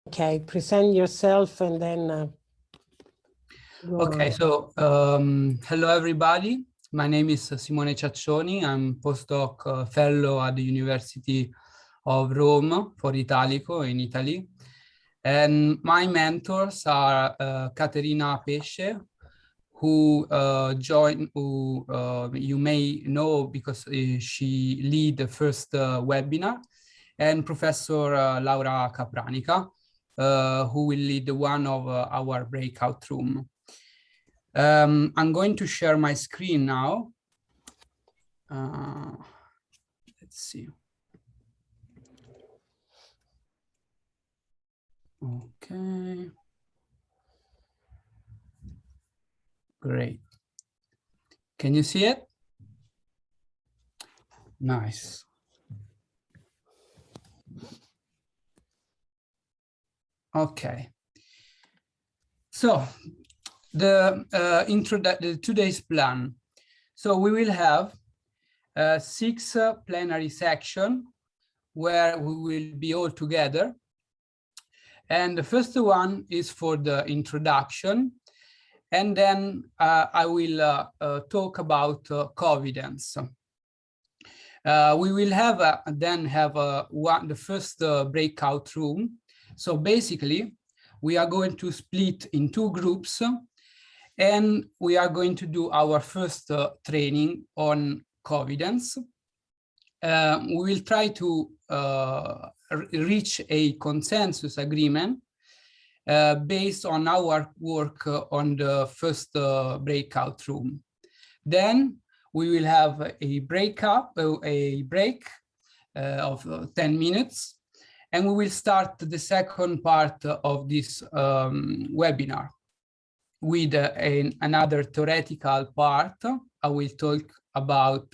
Okay, present yourself and then okay, so hello everybody. My name is Simone Ciaccioni. I'm postdoc fellow at the University of Rome for Italico in Italy. And my mentors are Caterina Pesce, who you may know because she lead the first webinar, and Professor Laura Capranica, who will lead one of our breakout room. I'm going to share my screen now. Let's see. Okay. Great. Can you see it? Nice. Okay. So the today's plan. So we will have 6 plenary sections where we will be all together. And the first one is for the introduction. And then I will talk about Covidence. We will have the first breakout room. So basically, we are going to split in 2 groups, and we are going to do our first training on Covidence. We will try to reach a consensus agreement based on our work on the first breakout room. Then we will have a break of 10 minutes, and we will start the second part of this webinar with another theoretical part. I will talk about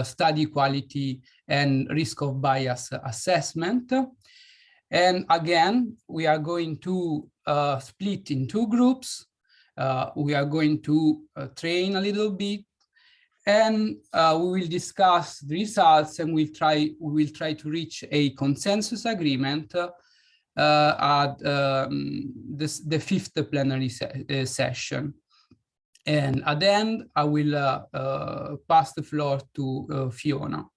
study quality and risk of bias assessment. And again, we are going to split in 2 groups. We are going to train a little bit, and we will discuss the results, and we will try to reach a consensus agreement at the 5th plenary session. And at the end, I will pass the floor to Fiona.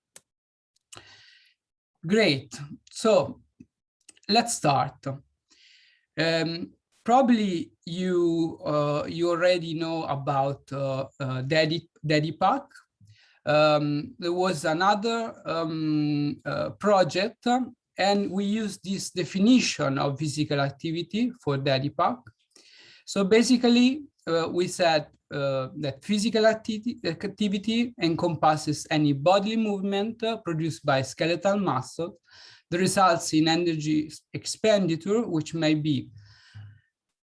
Great. So let's start. Probably you already know about DADIPAC. There was another project, and we used this definition of physical activity for DADIPAC. So basically, we said that physical activity encompasses any bodily movement produced by skeletal muscle that results in energy expenditure, which may be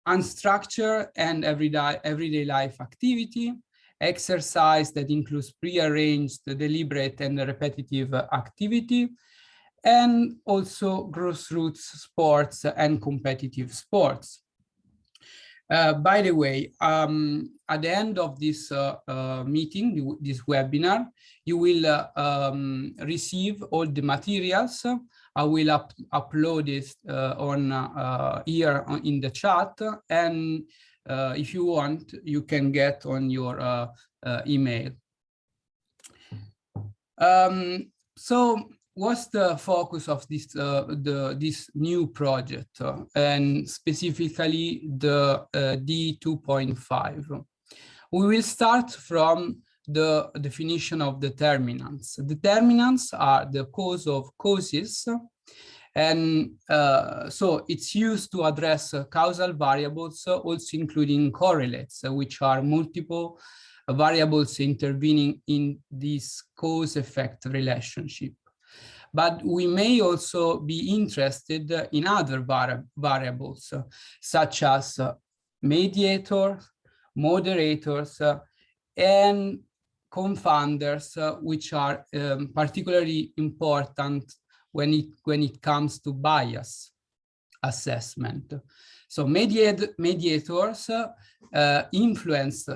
unstructured and everyday life activity, exercise that includes prearranged, deliberate, and repetitive activity, and also grassroots sports and competitive sports. By the way, at the end of this meeting, this webinar, you will receive all the materials. I will upload this here in the chat, and if you want, you can get on your email. So what's the focus of this this new project, and specifically the D2.5? We will start from the definition of determinants. Determinants are the cause of causes, and so it's used to address causal variables, also including correlates, which are multiple variables intervening in this cause-effect relationship. But we may also be interested in other variables, such as mediators, moderators, and confounders, which are particularly important when it comes to bias assessment. So mediators influence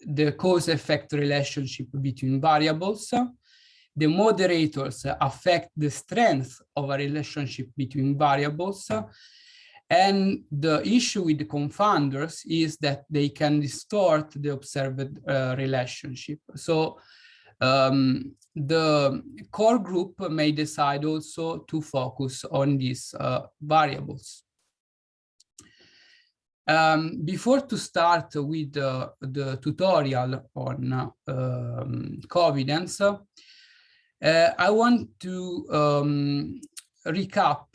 the cause-effect relationship between variables. The moderators affect the strength of a relationship between variables, And the issue with the confounders is that they can distort the observed relationship. So the core group may decide also to focus on these variables. Before to start with the tutorial on Covidence, I want to recap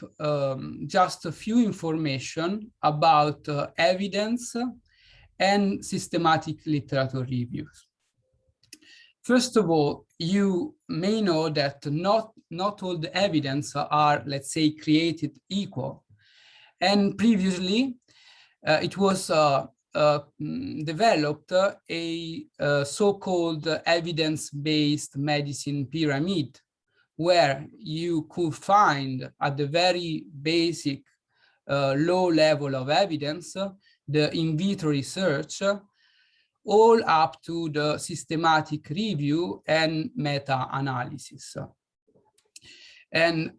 just a few information about evidence and systematic literature reviews. First of all, you may know that not all the evidence are, let's say, created equal. And previously, it was developed a so-called evidence-based medicine pyramid, where you could find at the very basic low level of evidence, the in vitro research, all up to the systematic review and meta-analysis. And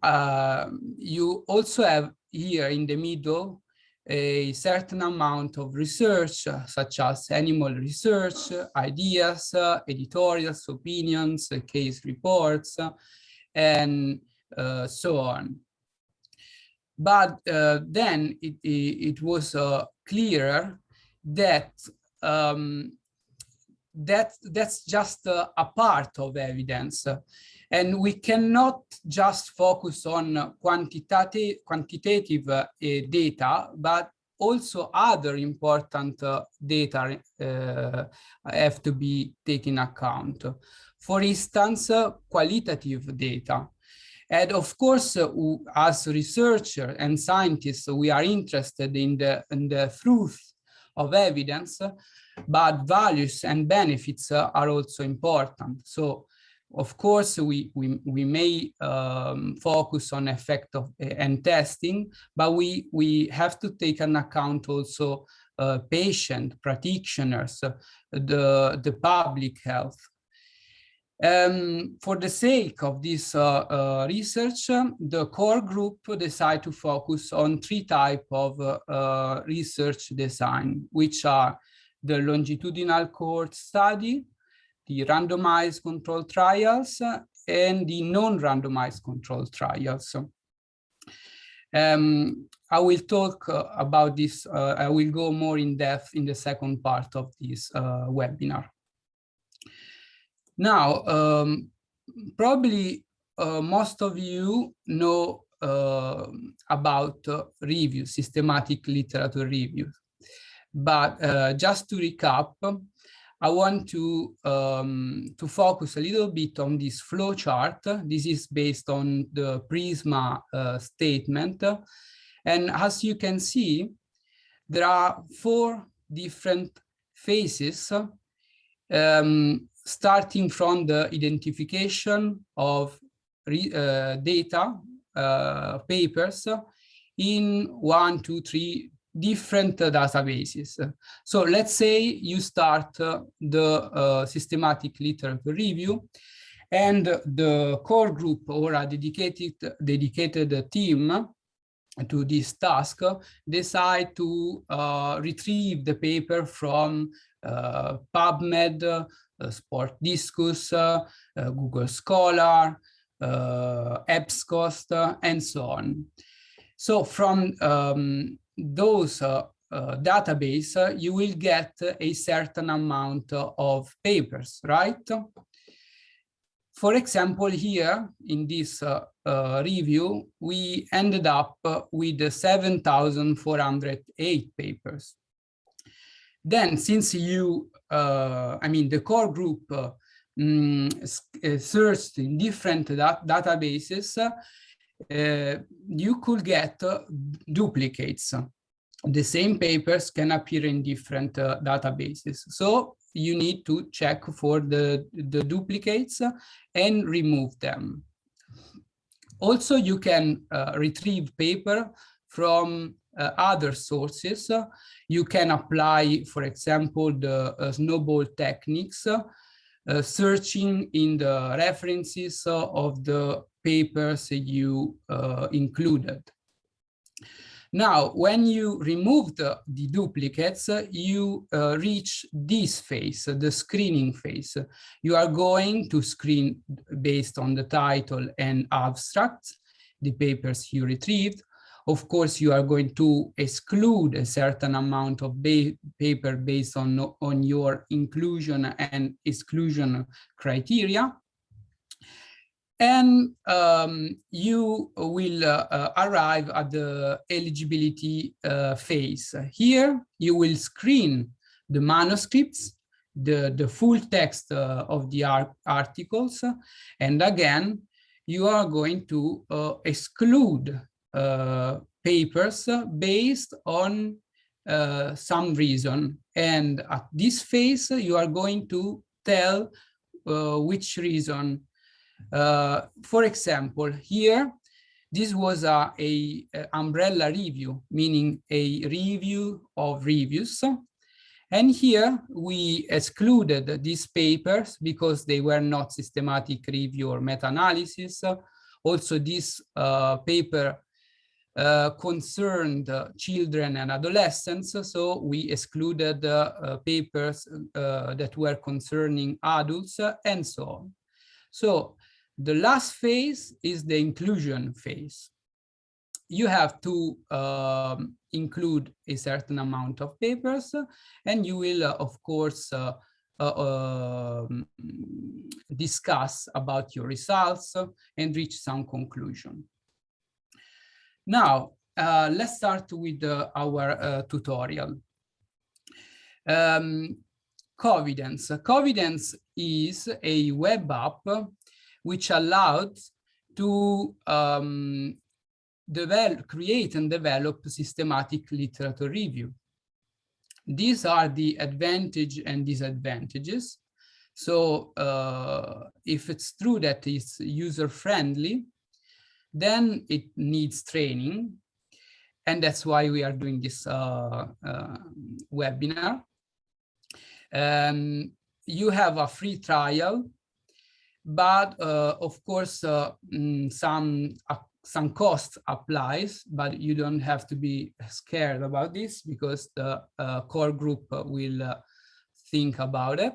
you also have here in the middle a certain amount of research, such as animal research, ideas, editorials, opinions, case reports, and so on. But then it was clearer that that's just a part of evidence. And we cannot just focus on quantitative data, but also other important data have to be taken account. For instance, qualitative data. And of course, as researchers and scientists, we are interested in the truth of evidence, but values and benefits are also important. So, of course, we may focus on effect of and testing, but we have to take into account also patient, practitioners, the public health. For the sake of this research, the core group decided to focus on 3 types of research design, which are the longitudinal cohort study, the randomized control trials, and the non-randomized control trials. I will talk about this, I will go more in depth in the second part of this webinar. Now, probably most of you know about reviews, systematic literature reviews. But just to recap, I want to focus a little bit on this flow chart. This is based on the PRISMA statement. And as you can see, there are 4 different phases, starting from the identification of data, papers in 1, 2, 3 different databases. So let's say you start the systematic literature review, and the core group or a dedicated team to this task decide to retrieve the paper from PubMed, Sport Discus, Google Scholar, EBSCOS, and so on. So from those database, you will get a certain amount of papers, right? For example, here in this review, we ended up with 7,408 papers. Then, since you, the core group searched in different databases, you could get duplicates. The same papers can appear in different databases. So you need to check for the duplicates and remove them. Also, you can retrieve paper from other sources. You can apply, for example, the snowball techniques, searching in the references of the papers you included. Now, when you remove the duplicates, you reach this phase, the screening phase. You are going to screen based on the title and abstract, the papers you retrieved. Of course, you are going to exclude a certain amount of paper based on your inclusion and exclusion criteria. And you will arrive at the eligibility phase. Here, you will screen the manuscripts, the full text of the articles, and again, you are going to exclude papers based on some reason. And at this phase, you are going to tell which reason. For example, here, this was a umbrella review, meaning a review of reviews. And here we excluded these papers because they were not systematic review or meta-analysis. Also, this paper concerned children and adolescents, so we excluded papers that were concerning adults and so on. So the last phase is the inclusion phase. You have to include a certain amount of papers, and you will, of course, discuss about your results and reach some conclusion. Now, let's start with our tutorial. Covidence. Covidence is a web app which allows to create and develop systematic literature review. These are the advantages and disadvantages. So if it's true that it's user-friendly, then it needs training. And that's why we are doing this webinar. You have a free trial, but of course, some cost applies, but you don't have to be scared about this because the core group will think about it.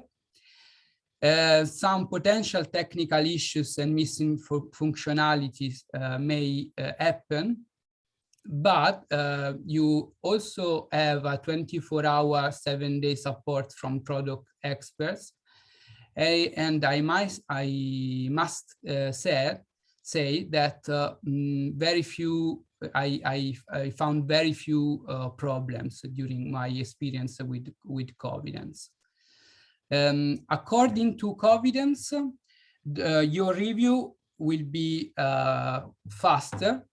Some potential technical issues and missing functionalities may happen, but you also have a 24-hour, 7-day support from product experts. And I must say that I found very few problems during my experience with Covidence. According to Covidence, your review will be faster.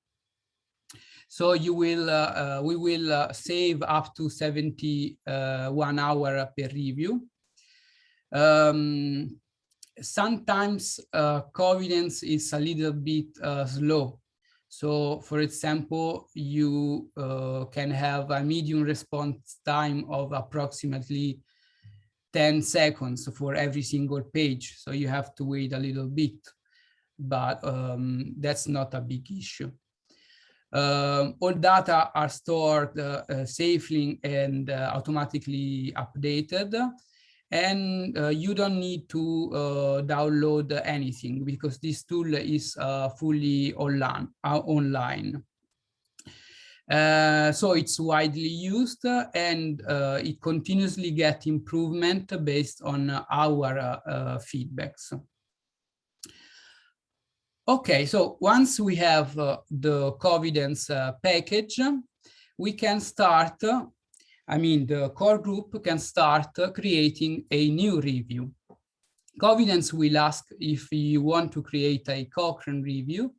So you will, we will save up to 71 hours per review. Sometimes Covidence is a little bit slow. So for example, you can have a median response time of approximately 10 seconds for every single page. So you have to wait a little bit, but that's not a big issue. All data are stored safely and automatically updated. And you don't need to download anything because this tool is fully online. So it's widely used and it continuously gets improvement based on our feedbacks. Okay, so once we have the Covidence package, we can start, the core group can start creating a new review. Covidence will ask if you want to create a Cochrane review,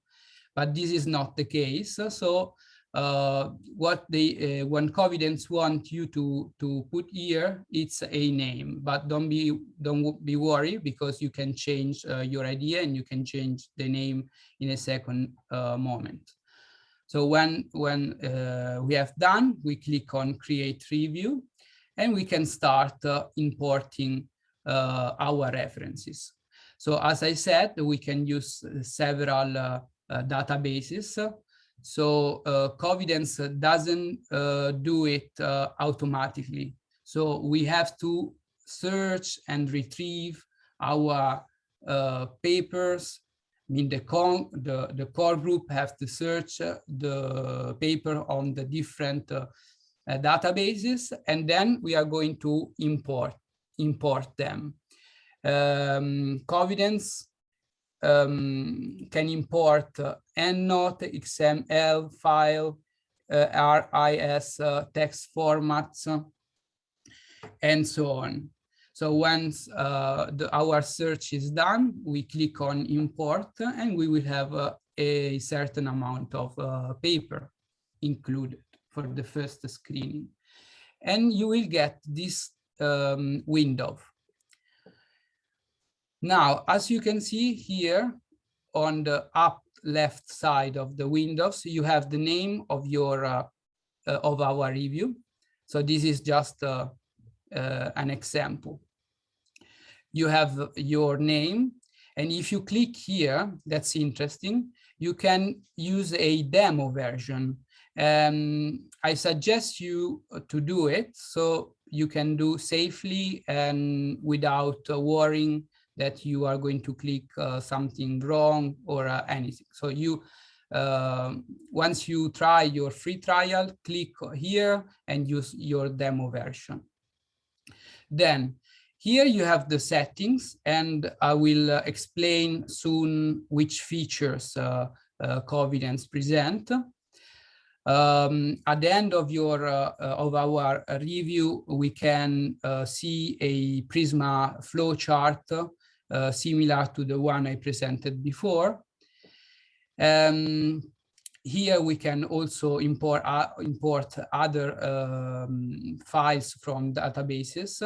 but this is not the case. So when Covidence want you to put here, it's a name, but don't be worried because you can change your idea and you can change the name in a second moment. So when we have done, we click on Create Review, and we can start importing our references. So as I said, we can use several databases. So Covidence doesn't do it automatically. So we have to search and retrieve our papers. I mean, the core group have to search the paper on the different databases, and then we are going to import them. Covidence can import EndNote, XML file, RIS text formats, and so on. So once our search is done, we click on import, and we will have a certain amount of paper included for the first screening. And you will get this window. Now, as you can see here on the up left side of the windows, you have the name of your of our review. So this is just an example. You have your name, and if you click here, that's interesting, you can use a demo version. I suggest you to do it so you can do safely and without worrying that you are going to click something wrong or anything. So you, once you try your free trial, click here and use your demo version. Then here you have the settings, and I will explain soon which features Covidence present. At the end of our review, we can see a Prisma flowchart similar to the one I presented before. Here we can also import other files from databases,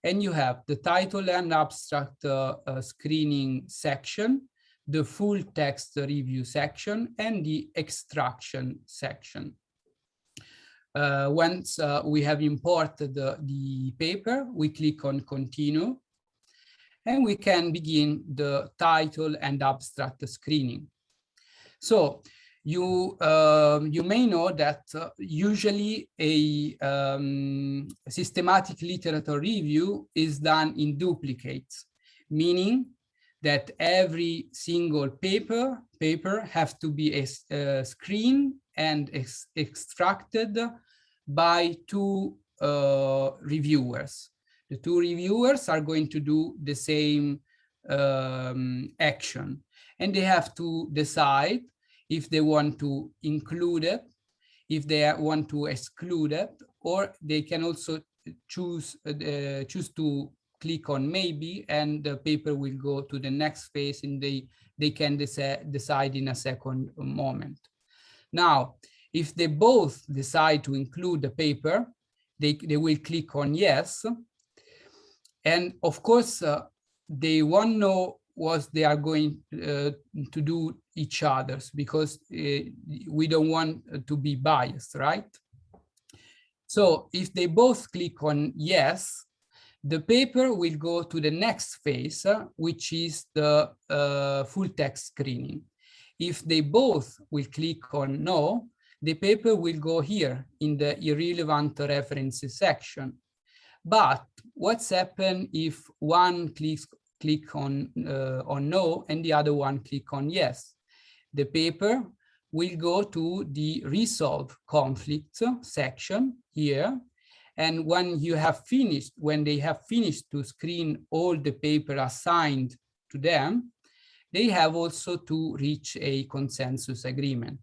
and you have the title and abstract screening section, the full text review section, and the extraction section. Once we have imported the paper, we click on continue, and we can begin the title and abstract screening. So you may know that usually a systematic literature review is done in duplicates, meaning that every single paper have to be screened and extracted by two reviewers. The two reviewers are going to do the same action, and they have to decide if they want to include it, if they want to exclude it, or they can also choose to click on maybe, and the paper will go to the next phase, and they can decide in a second moment. Now, if they both decide to include the paper, they will click on yes. And of course, they won't know what they are going to do each other's, because we don't want to be biased, right? So if they both click on yes, the paper will go to the next phase, which is the full text screening. If they both will click on no, the paper will go here in the irrelevant references section. But what's happened if one click on no and the other one click on yes? The paper will go to the resolve conflicts section here. And when they have finished to screen all the paper assigned to them, they have also to reach a consensus agreement.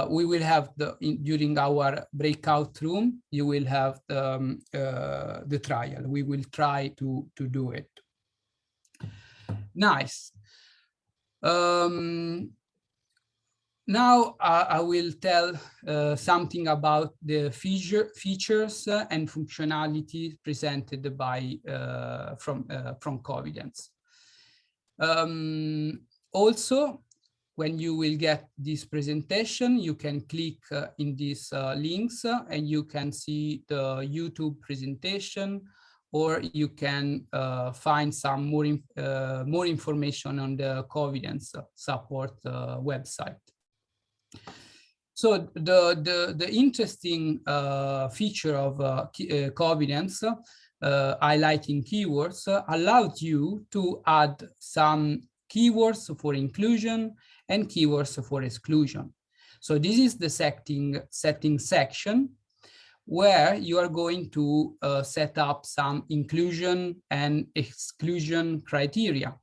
We will have during our breakout room, you will have the trial. We will try to do it. Nice. Now I will tell something about the features and functionality presented by from Covidence. Also, when you will get this presentation, you can click in these links and you can see the YouTube presentation, or you can find some more information on the Covidence support website. So the interesting feature of Covidence, highlighting keywords, allows you to add some keywords for inclusion and keywords for exclusion. So this is the setting section where you are going to set up some inclusion and exclusion criteria.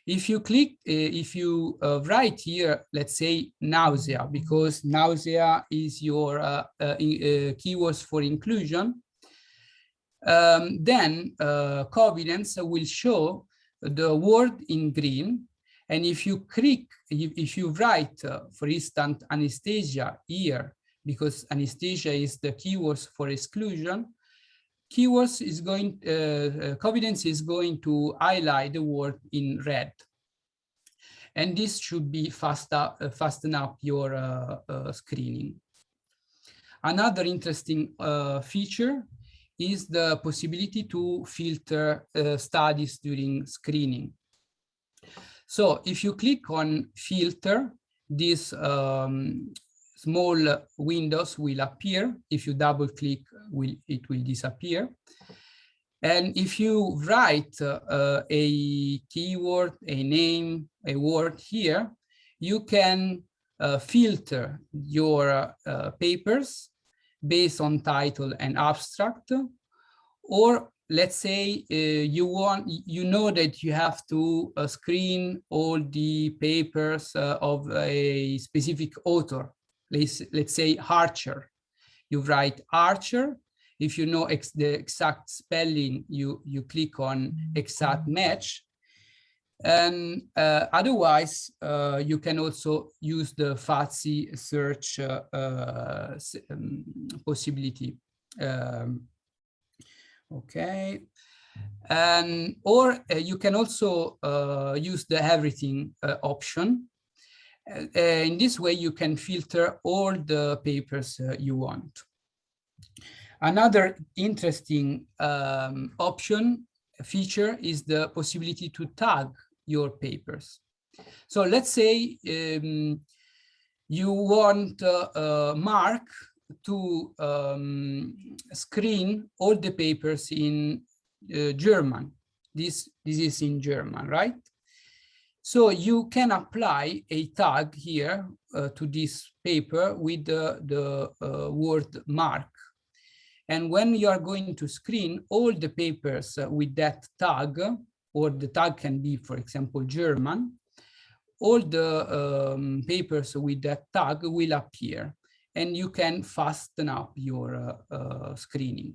If you click, if you write here, let's say nausea, because nausea is your keywords for inclusion, then Covidence will show the word in green. And if you click, if you write, for instance, anesthesia here, because anesthesia is the keywords for exclusion, keywords is going, Covidence is going to highlight the word in red. And this should be fasten up your screening. Another interesting feature is the possibility to filter studies during screening. So if you click on filter, these small windows will appear. If you double click, it will disappear. And if you write a keyword, a name, a word here, you can filter your papers based on title and abstract. Or let's say you know that you have to screen all the papers of a specific author. Let's say Archer. You write Archer. If you know the exact spelling, you click on exact match. And otherwise, you can also use the fuzzy search possibility. Okay. And or you can also use the everything option. In this way, you can filter all the papers you want. Another interesting feature is the possibility to tag your papers. So let's say you want Mark to screen all the papers in German. This is in German, right? So you can apply a tag here to this paper with the word Mark. And when you are going to screen all the papers with that tag, or the tag can be, for example, German, all the papers with that tag will appear, and you can fasten up your screening.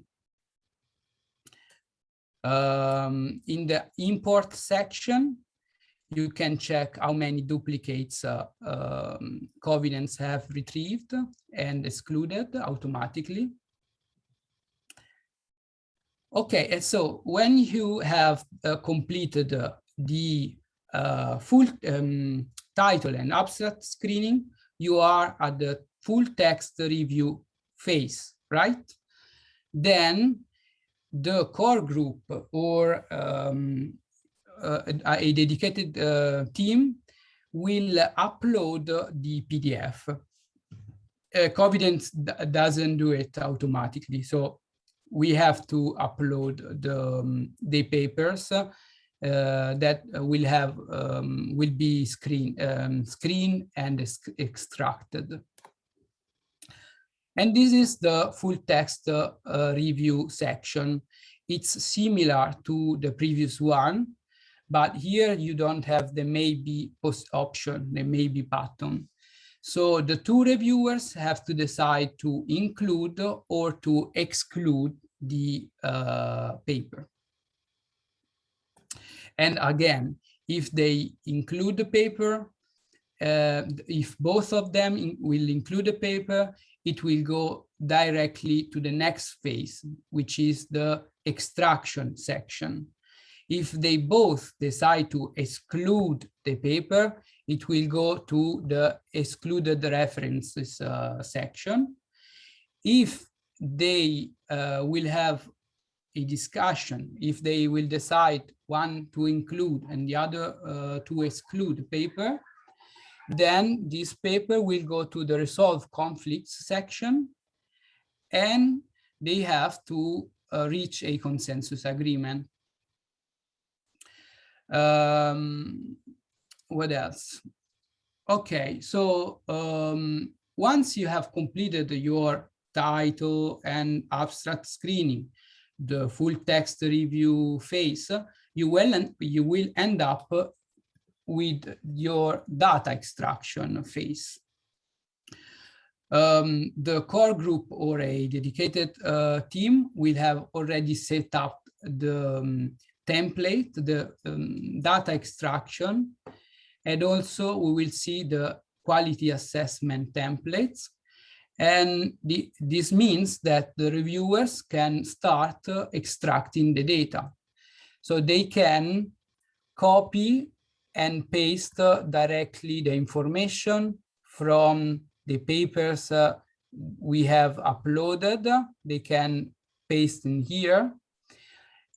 In the import section, you can check how many duplicates Covidence have retrieved and excluded automatically. Okay, and so when you have completed the full title and abstract screening, you are at the full text review phase, right? Then the core group or a dedicated team will upload the PDF. Covidence doesn't do it automatically, so we have to upload the papers that will be screened and extracted. And this is the full text review section. It's similar to the previous one, but here you don't have the maybe post option, the maybe button. So the two reviewers have to decide to include or to exclude the paper. And again, if they include the paper, if both of them will include the paper, it will go directly to the next phase, which is the extraction section. If they both decide to exclude the paper, it will go to the excluded references section. If they will have a discussion, if they will decide one to include and the other to exclude the paper, Then this paper will go to the resolve conflicts section, and they have to reach a consensus agreement. What else? Okay, so once you have completed your title and abstract screening, the full text review phase, you will end up with your data extraction phase. The core group or a dedicated team will have already set up the template, the data extraction, and also we will see the quality assessment templates. And this means that the reviewers can start extracting the data. So they can copy and paste directly the information from the papers we have uploaded. They can paste in here.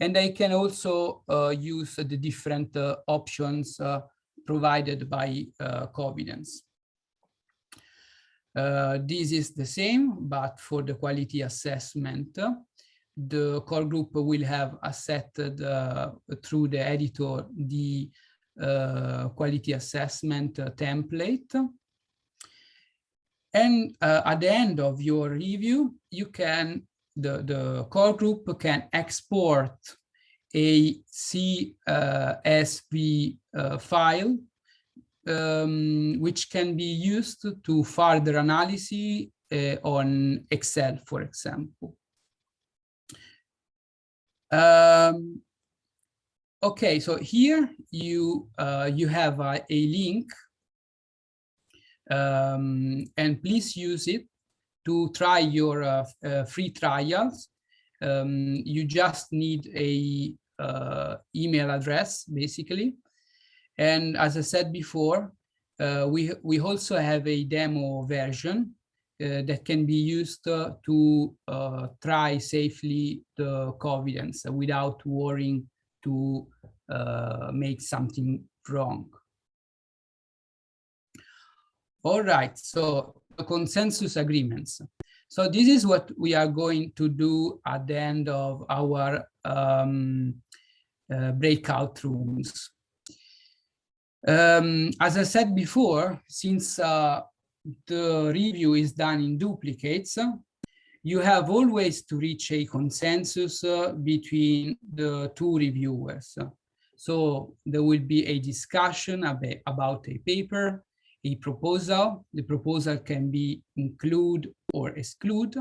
And they can also use the different options provided by Covidence. This is the same, but for the quality assessment, the core group will have accepted through the editor the quality assessment template. And at the end of your review, you can, the core group can export a CSV file, which can be used to further analysis on Excel, for example. Okay, so here you have a link, and please use it to try your free trials. You just need a email address, basically. And as I said before, we also have a demo version that can be used to try safely the Covidence without worrying to make something wrong. All right, so the consensus agreements. So this is what we are going to do at the end of our breakout rooms. As I said before, since the review is done in duplicates, you have always to reach a consensus between the two reviewers. So there will be a discussion about a paper, a proposal. The proposal can be include or exclude,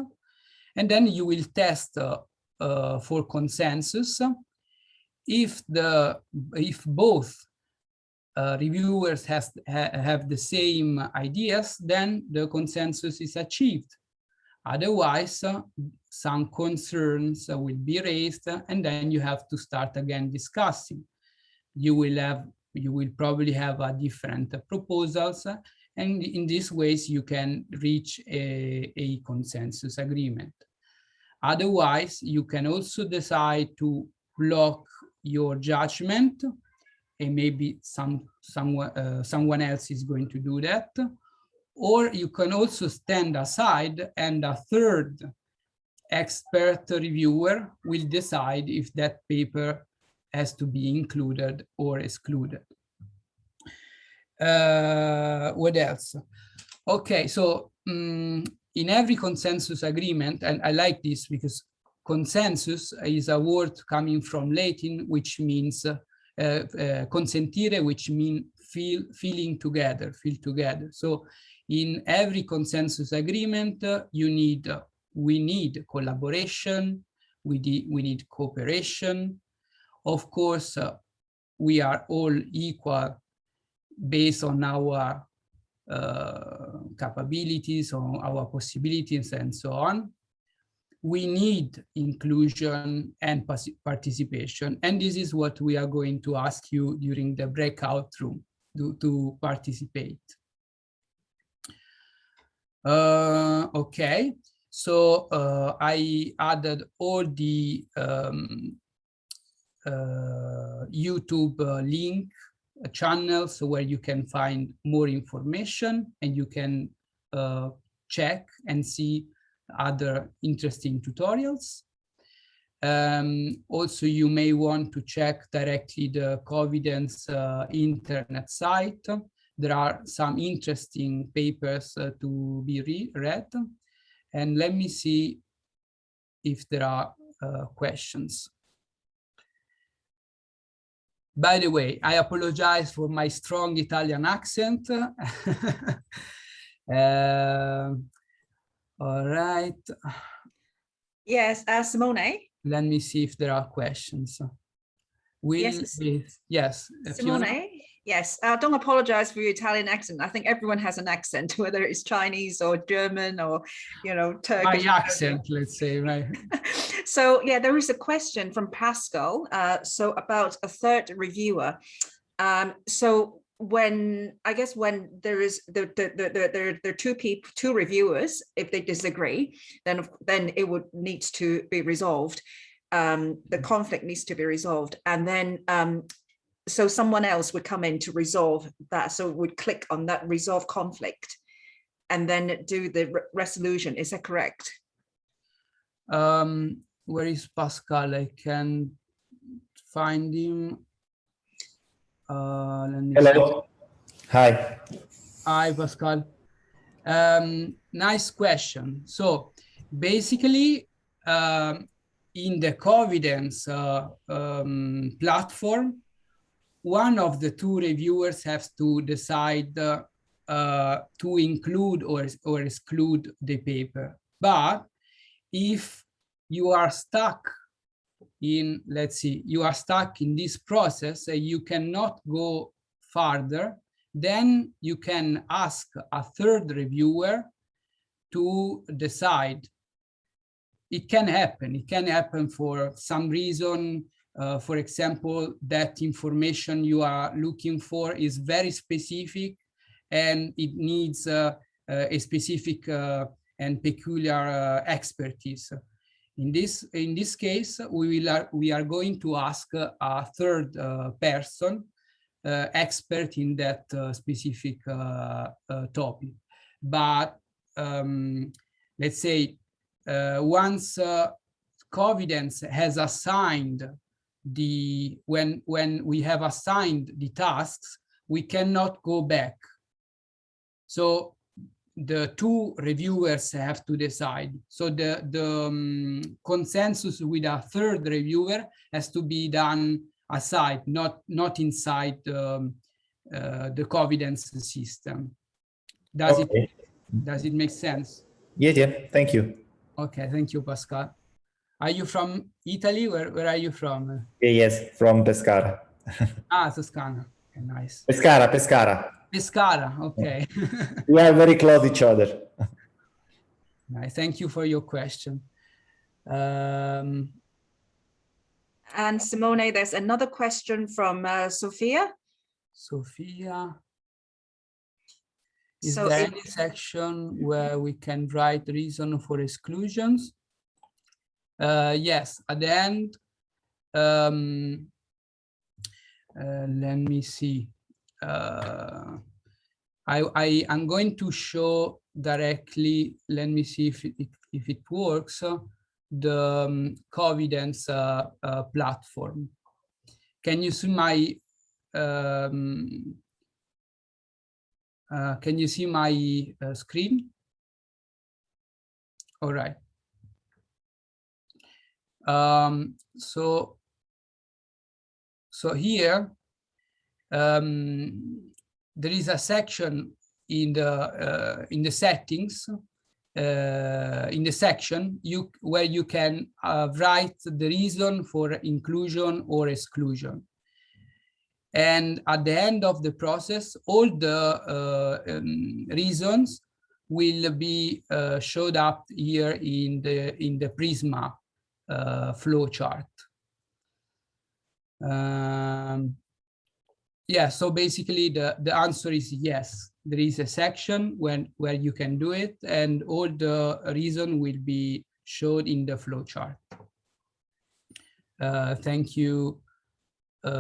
and then you will test for consensus. If both reviewers have the same ideas, then the consensus is achieved. Otherwise, some concerns will be raised, and then you have to start again discussing. You will probably have different proposals, and in these ways you can reach a consensus agreement. Otherwise, you can also decide to block your judgment, and maybe someone else is going to do that. Or you can also stand aside, and a third expert reviewer will decide if that paper has to be included or excluded. What else? Okay, so in every consensus agreement, and I like this because consensus is a word coming from Latin, which means consentire, which means feel together. So in every consensus agreement, we need collaboration, we need cooperation. Of course, we are all equal based on our capabilities, on our possibilities, and so on. We need inclusion and participation. And this is what we are going to ask you during the breakout room to participate. Okay, so I added all the YouTube link channels where you can find more information, and you can check and see other interesting tutorials. Also, you may want to check directly the Covidence internet site. There are some interesting papers to be read. And let me see if there are questions. By the way, I apologize for my strong Italian accent. All right. Yes, Simone. Let me see if there are questions. Yes, Simone. Yes, don't apologize for your Italian accent. I think everyone has an accent, whether it's Chinese or German or, you know, Turkish. My accent, let's say, right? So yeah, there is a question from Pascal. So about a third reviewer. So when there is there are two reviewers, if they disagree, then it would need to be resolved. The conflict needs to be resolved, and then so someone else would come in to resolve that. So would click on that resolve conflict and then do the resolution. Is that correct? Where is Pascal? I can find him. Let me Hello. see. Hi. Hi, Pascal. Nice question. So basically, in the Covidence platform, one of the two reviewers has to decide to include or exclude the paper. But if you are stuck in, let's see, you are stuck in this process, you cannot go farther, then you can ask a third reviewer to decide. It can happen. It can happen for some reason. For example, that information you are looking for is very specific and it needs a specific and peculiar expertise. In this case, we are going to ask a third person, expert in that specific topic. But let's say once Covidence has assigned when we have assigned the tasks, we cannot go back. So the two reviewers have to decide. So the consensus with a third reviewer has to be done aside, not inside the Covidence system. Does it make sense? Yeah. Thank you. Okay, thank you, Pascal. Are you from Italy? Where are you from? Yes, from Pescara. Toscana. Okay, nice. Pescara. Pescara, okay. We are very close each other. Nice. Thank you for your question. And Simone, there's another question from Sophia. Sophia. Is there any section where we can write reason for exclusions? Yes, at the end. Let me see. I'm going to show directly. Let me see if it works. The Covidence platform. Can you see my? Can you see my screen? All right. So here there is a section in the settings in the section where you can write the reason for inclusion or exclusion. And at the end of the process, all the reasons will be showed up here in the Prisma flow chart. Yeah, so basically the answer is yes. There is a section where you can do it, and all the reason will be showed in the flow chart. Thank you,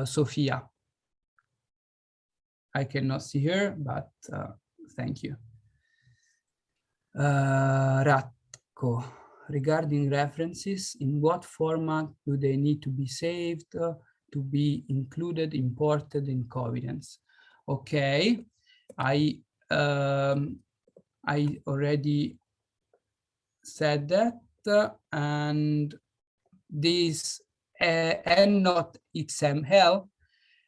Sophia. I cannot see her, but thank you. Ratko, regarding references, in what format do they need to be saved to be included, imported in Covidence? Okay, I already said that, and this and not XML,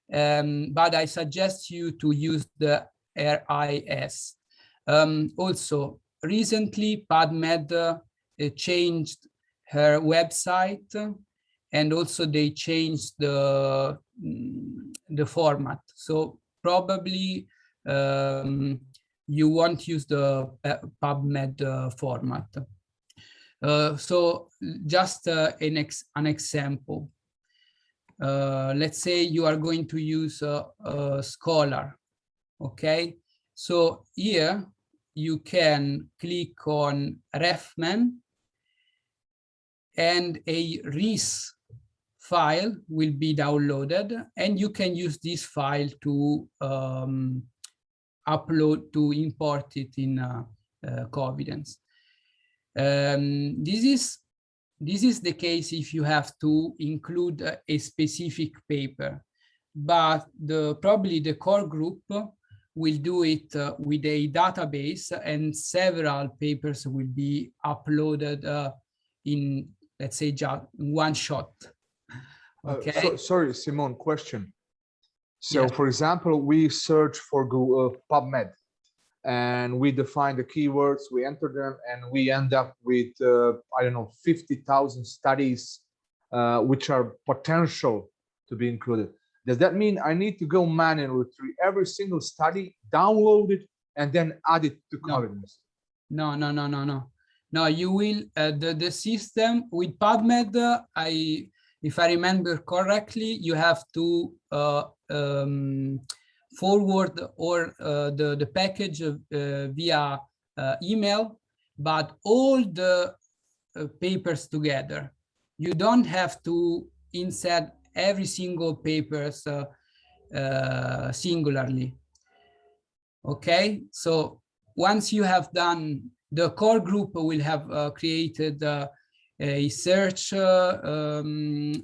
but I suggest you to use the RIS. Also, recently PubMed changed her website, and also they changed the format. So probably you won't use the PubMed format. So just an example. Let's say you are going to use a Scholar, okay? So here you can click on RefMan, and a RIS file will be downloaded, and you can use this file to import it in Covidence. This is the case if you have to include a specific paper, but probably the core group will do it with a database, and several papers will be uploaded in, let's say, just one shot. Okay. Sorry, Simone, question. So, Yes. for example, we search for Google, PubMed, and we define the keywords, we enter them, and we end up with, I don't know, 50,000 studies which are potential to be included. Does that mean I need to go manually through every single study, download it, and then add it to Covidence? No. No, you will, the system with PubMed, if I remember correctly, you have to forward or the package via email, but all the papers together. You don't have to insert every single papers singularly. Okay, so once you have done, the core group will have created a search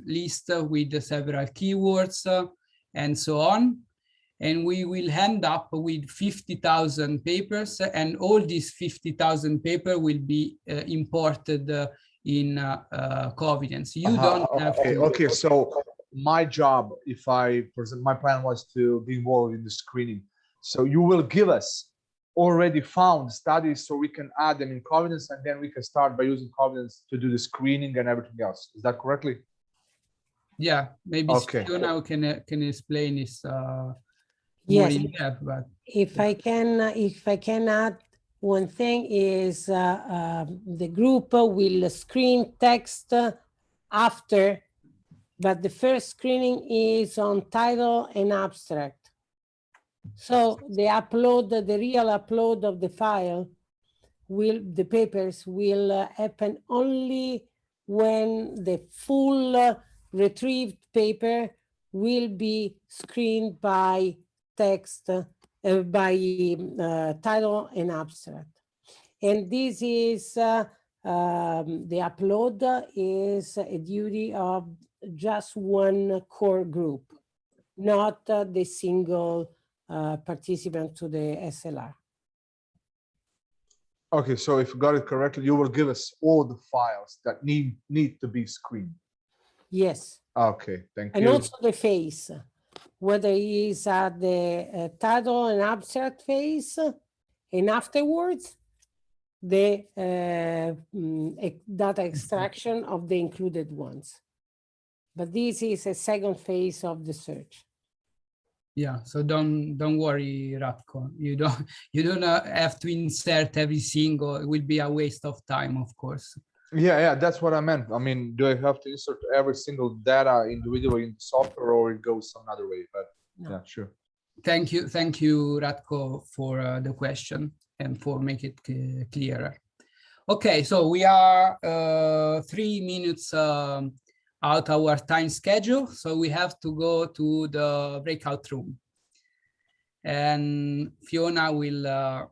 list with several keywords and so on. And we will end up with 50,000 papers, and all these 50,000 papers will be imported in Covidence. You don't have to. Okay, so my job, my plan was to be involved in the screening. So you will give us already found studies so we can add them in Covidence, and then we can start by using Covidence to do the screening and everything else. Is that correctly? Yeah, maybe Okay. Ciaccioni can explain this Yes, more in depth, but if I can add one thing is the group will screen text after, but the first screening is on title and abstract. So the real upload of the file the papers will happen only when the full retrieved paper will be screened by text, by title and abstract. And this is, the upload is a duty of just one core group, not the single participant to the SLR. Okay, so if you got it correctly, you will give us all the files that need to be screened. Yes. Okay, thank you. And also the phase, whether it is at the title and abstract phase, and afterwards, the data extraction of the included ones. But this is a second phase of the search. yeah, so don't worry, Ratko. You don't have to insert every single. It will be a waste of time, of course. Yeah, that's what I meant. I mean, do I have to insert every single data individually in the software, or it goes some other way? But no. Yeah, sure. Thank you, Ratko, for the question and for making it clearer. Okay, so we are 3 minutes out our time schedule, so we have to go to the breakout room. and Fiona will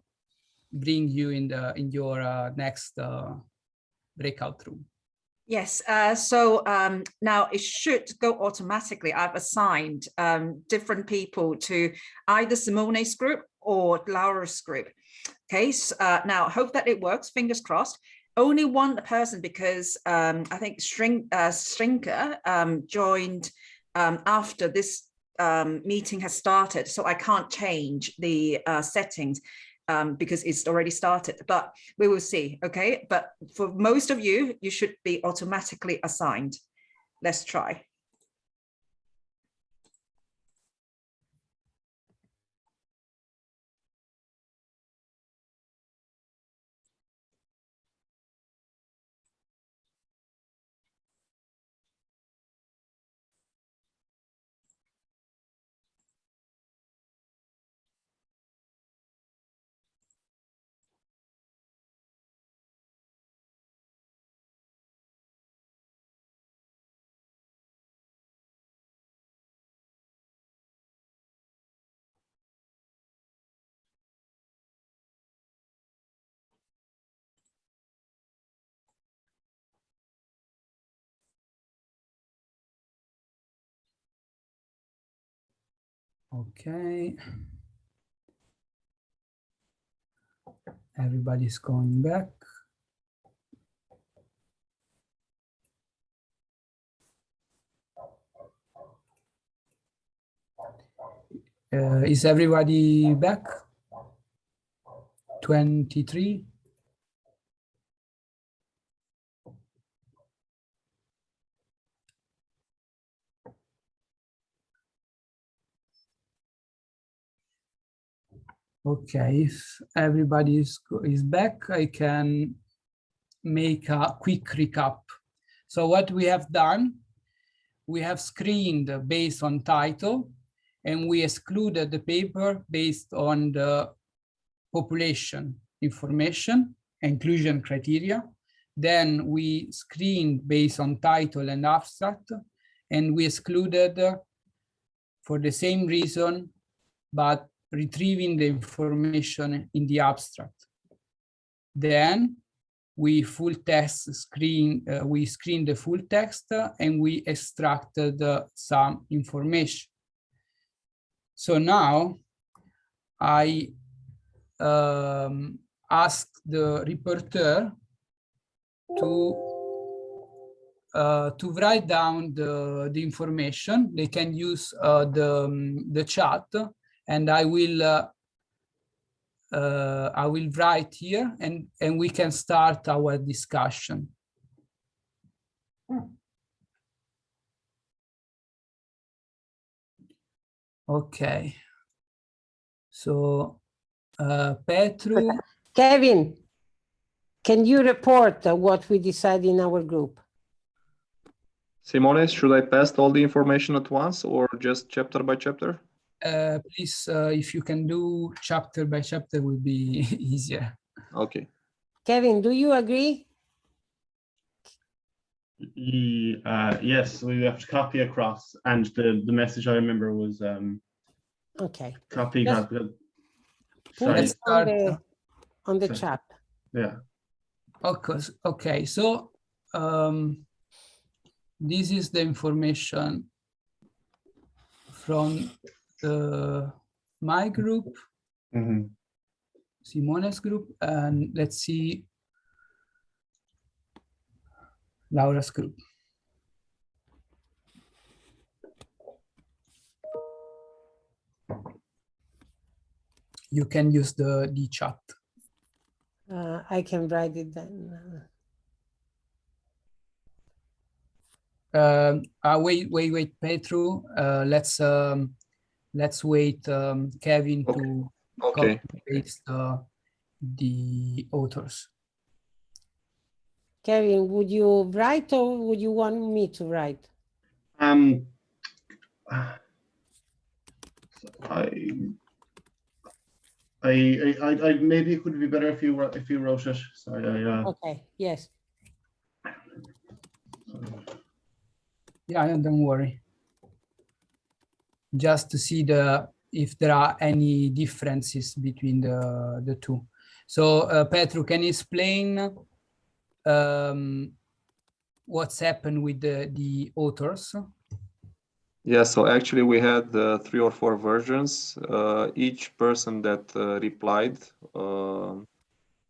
bring you in your next breakout room. Yes, so now it should go automatically. I've assigned different people to either Simone's group or Laura's group. Okay, so, now hope that it works, fingers crossed. Only one person, because I think Strinker joined after this meeting has started, so I can't change the settings because it's already started, but we will see. Okay, but for most of you, you should be automatically assigned. Let's try. Okay. Everybody's going back. Is everybody back? 23. Okay, if everybody is back, I can make a quick recap. So what we have done, we have screened based on title, and we excluded the paper based on the population information, inclusion criteria. Then we screened based on title and abstract, and we excluded for the same reason, but retrieving the information in the abstract. Then we screened the full text and we extracted some information. So now I asked the reporter to write down the information. They can use the chat, and I will write here, and we can start our discussion. Okay. So, Petru. Kevin, can you report what we decide in our group? Simone, should I pass all the information at once or just chapter by chapter? Please, if you can do chapter by chapter, will be easier. Okay. Kevin, do you agree? Yes, we have to copy across, and the message I remember was Okay. copy. Just Put put Let's it start. on the chat. Yeah. Okay, so this is the information from my group, Mm-hmm. Simone's group, and let's see Laura's group. You can use the chat. I can write it then. Wait, Petru. Let's wait, Kevin, Okay. to Okay. copy paste the authors. Kevin, would you write or would you want me to write? I maybe it would be better if you wrote it. Sorry. Okay. Yes. Yeah, don't worry. Just to see if there are any differences between the two. So Petru, can you explain what's happened with the authors? Yeah, so actually we had 3 or 4 versions. Each person that replied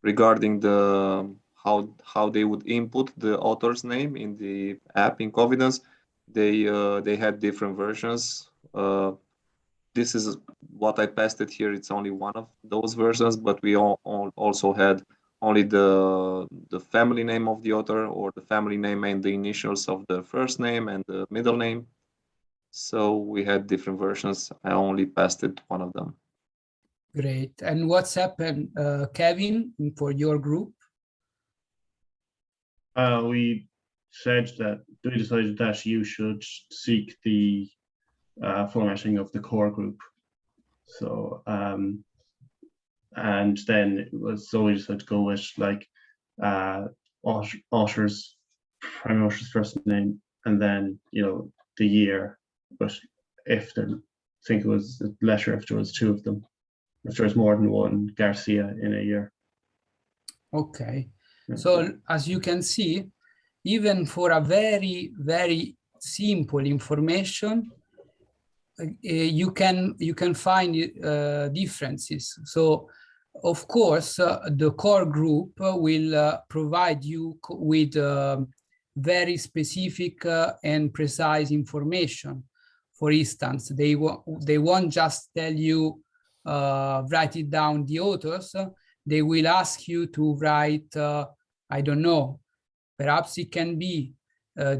regarding the how they would input the author's name in the app in Covidence, they had different versions. This is what I pasted here. It's only one of those versions, but we also had only the family name of the author, or the family name and the initials of the first name and the middle name. So we had different versions. I only pasted one of them. Great. And what's happened, Kevin, for your group? We decided that you should seek the formatting of the core group. So and then it was so we decided to go with like author's prime author's first name, and then the year. But if there, I think it was a letter if there was 2 of them. If there was more than one Garcia in a year. Okay. So as you can see, even for a very, very simple information, you can find differences. So of course, the core group will provide you with very specific and precise information. For instance, they won't just tell you, write it down the authors. They will ask you to write, I don't know, perhaps it can be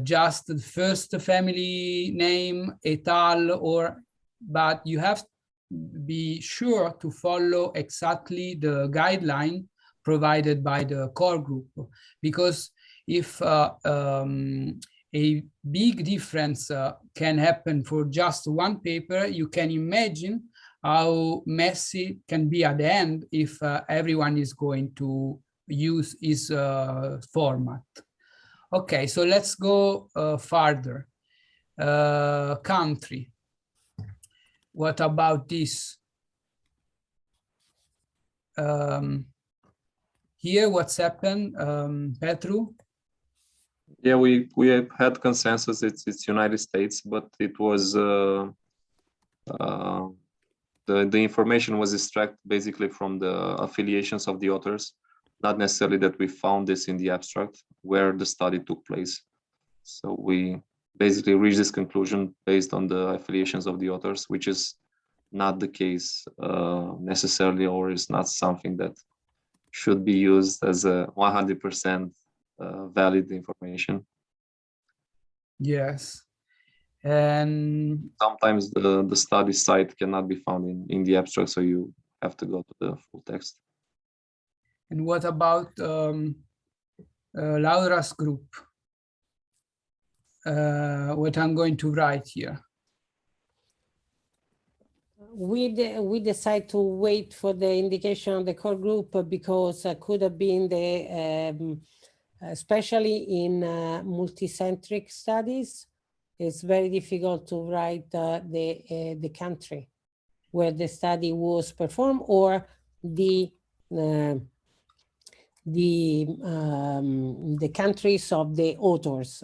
just the first family name, et al., but you have to be sure to follow exactly the guideline provided by the core group, because if a big difference can happen for just one paper, you can imagine how messy it can be at the end if everyone is going to use his format. Okay, so let's go farther. Country. What about this? Here, what's happened, Petru? Yeah, we have had consensus. It's United States, but it was the information was extracted basically from the affiliations of the authors, not necessarily that we found this in the abstract where the study took place. So we basically reached this conclusion based on the affiliations of the authors, which is not the case necessarily, or is not something that should be used as a 100% valid information. Yes. And sometimes the study site cannot be found in the abstract, so you have to go to the full text. And what about Laura's group? What I'm going to write here. We decide to wait for the indication of the core group because could have been the, especially in multicentric studies, it's very difficult to write the country where the study was performed, or the countries of the authors.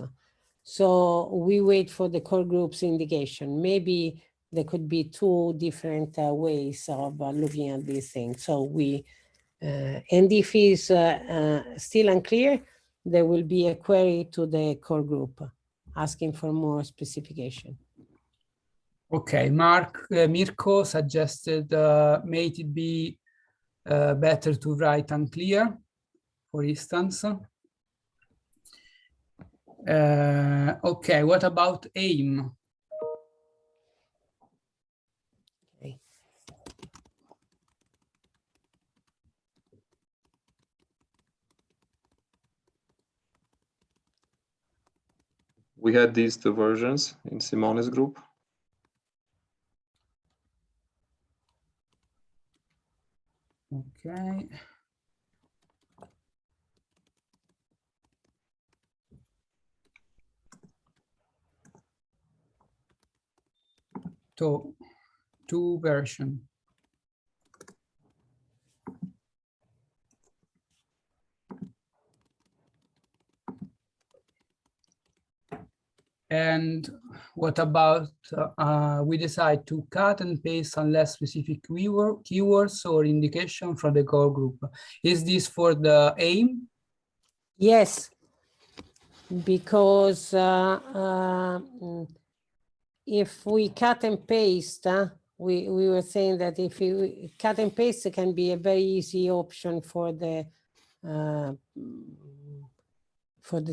So we wait for the core group's indication. Maybe there could be 2 different ways of looking at these things. So we, and if it's still unclear, there will be a query to the core group asking for more specification. Okay, Mirko suggested, may it be better to write unclear, for instance. Okay, what about aim? Okay. We had these 2 versions in Simone's group. Okay. So two version. And what about we decide to cut and paste unless specific keywords or indication from the core group? Is this for the aim? Yes, because if we cut and paste, we were saying that if you cut and paste, it can be a very easy option for the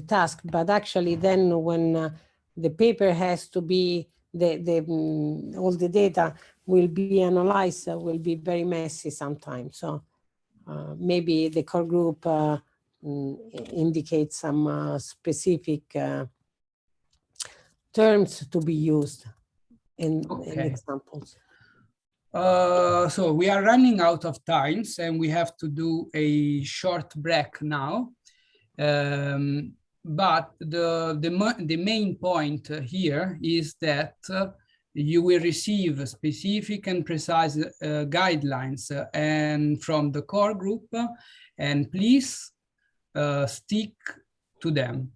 task. But actually, then when the paper has to be all the data will be analyzed, will be very messy sometimes. So maybe the core group indicates some specific terms to be used in examples. So we are running out of times and we have to do a short break now. But the main point here is that you will receive specific and precise guidelines and from the core group, and please stick to them.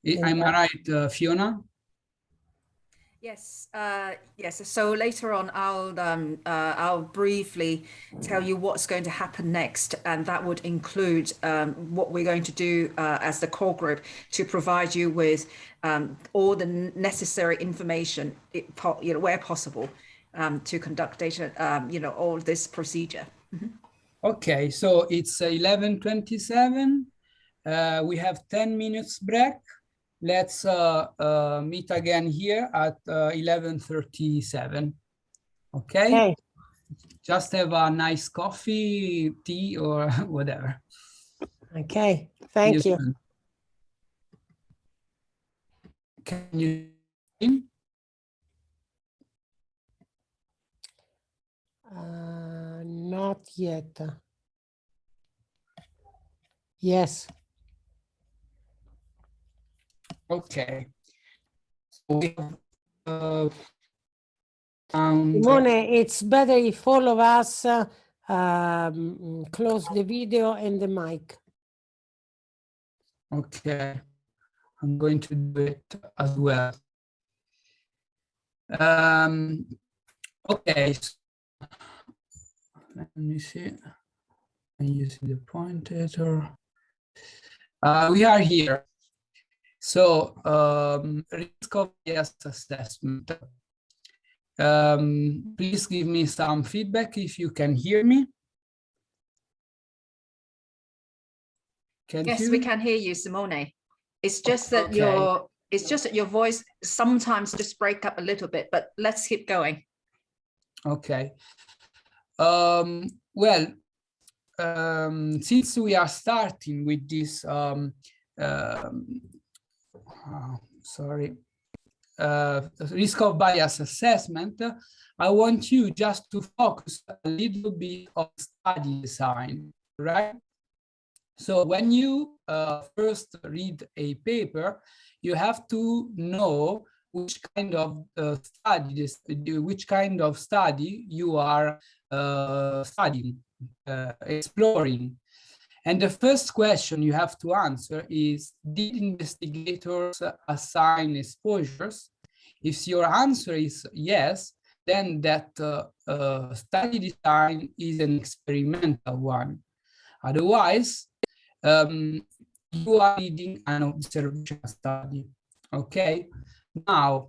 Am I right, Fiona? Yes, yes. So later on, I'll briefly tell you what's going to happen next, and that would include what we're going to do as the core group to provide you with all the necessary information, where possible, to conduct data, all this procedure. Mm-hmm. Okay, so it's 11:27. We have 10 minutes break. Let's meet again here at 11:37. Okay? Just have a nice coffee, tea, or whatever. Okay, thank you. Soon. Can you see? Not yet. Yes. Okay. So we have, Simone, it's better if all of us close the video and the mic. Okay, I'm going to do it as well. Okay, so let me see. I'm using the pointer. We are here. So risk of bias assessment. Please give me some feedback if you can hear me. Yes, we can hear you, Simone. It's just that Okay. your voice sometimes just break up a little bit, but let's keep going. Okay. Well, since we are starting with this, risk of bias assessment, I want you just to focus a little bit on study design, right? So when you first read a paper, you have to know which kind of study you are studying, exploring. And the first question you have to answer is, did investigators assign exposures? If your answer is yes, then that study design is an experimental one. Otherwise, you are reading an observation study, okay? Now,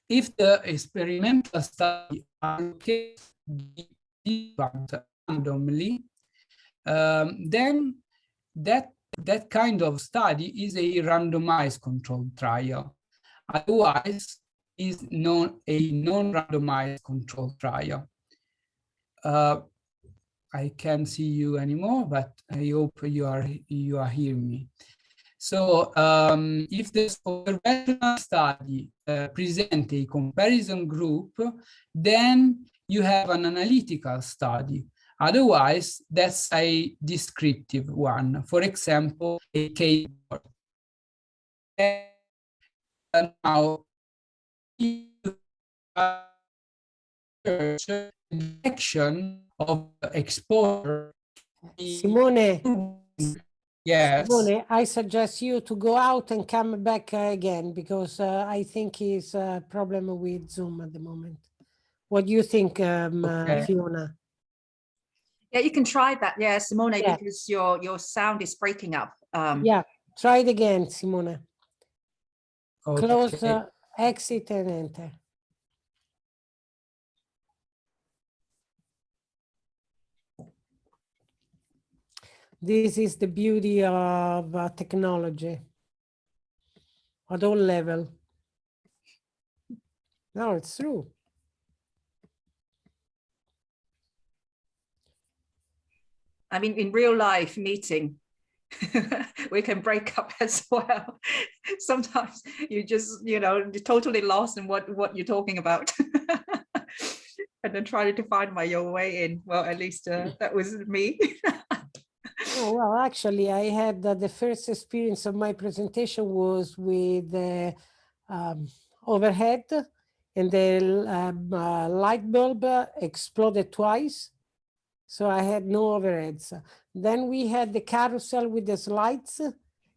if the experimental study allocates the different randomly, then that kind of study is a randomized controlled trial. Otherwise, is a non-randomized controlled trial. I can't see you anymore, but I hope you are hearing me. So if this observational study presents a comparison group, then you have an analytical study. Otherwise, that's a descriptive one. For example, a keyword. And now, search the direction of exposure. Simone, Yes. Simone, I suggest you to go out and come back again, because I think it's a problem with Zoom at the moment. What do you think, Okay. Fiona? Yeah, you can try that. Yeah, Simone, Yeah. because your sound is breaking up. Yeah, try it again, Simone. Close, Okay. exit and enter. This is the beauty of technology at all level. No, it's true. I mean, in real life meeting, we can break up as well. Sometimes you just, you're totally lost in what you're talking about. And then trying to find your way in. Well, at least that was me. Oh, well, actually, I had the first experience of my presentation was with the overhead, and the light bulb exploded twice. So I had no overheads. Then we had the carousel with the slides,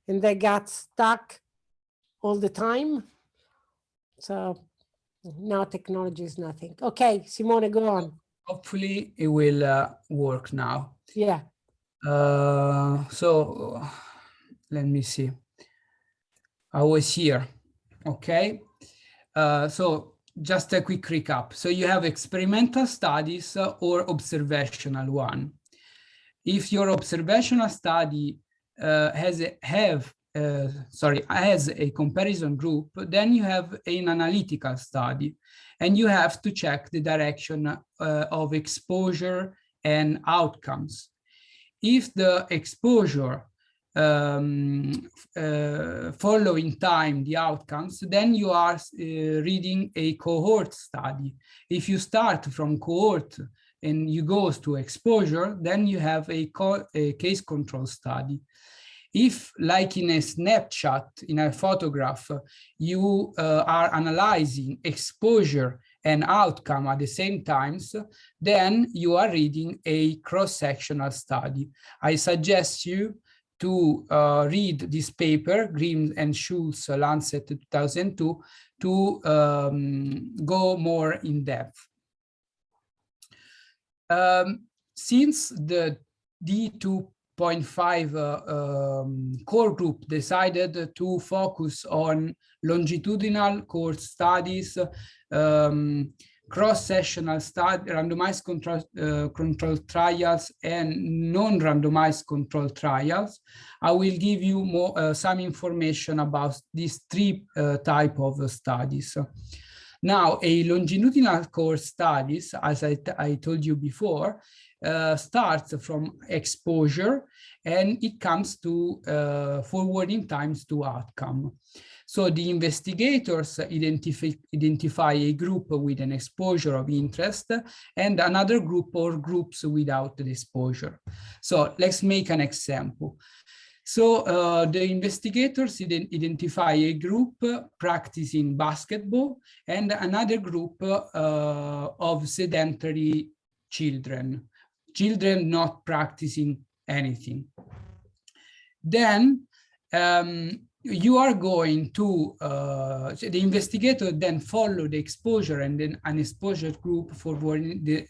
and they got stuck all the time. So now technology is nothing. Okay, Simone, go on. Hopefully it will work now. Yeah. So let me see. I was here. Okay. So just a quick recap. So you have experimental studies or observational one. If your observational study has a comparison group, then you have an analytical study, and you have to check the direction of exposure and outcomes. If the exposure follow in time the outcomes, then you are reading a cohort study. If you start from cohort and you go to exposure, then you have a case control study. If, like in a snapshot, in a photograph, you are analyzing exposure and outcome at the same times, then you are reading a cross-sectional study. I suggest you to read this paper, Grimm and Schulz, Lancet 2002, to go more in depth. Since the D2.5 core group decided to focus on longitudinal cohort studies, cross-sectional study, randomized control trials, and non-randomized control trials, I will give you more some information about these three type of studies. Now, a longitudinal cohort studies, as I told you before, starts from exposure, and it comes to forwarding times to outcome. So the investigators identify a group with an exposure of interest and another group or groups without the exposure. So let's make an example. So the investigators identify a group practicing basketball and another group of sedentary children not practicing anything. Then you are going to, the investigator then follow the exposure and then an exposure group forward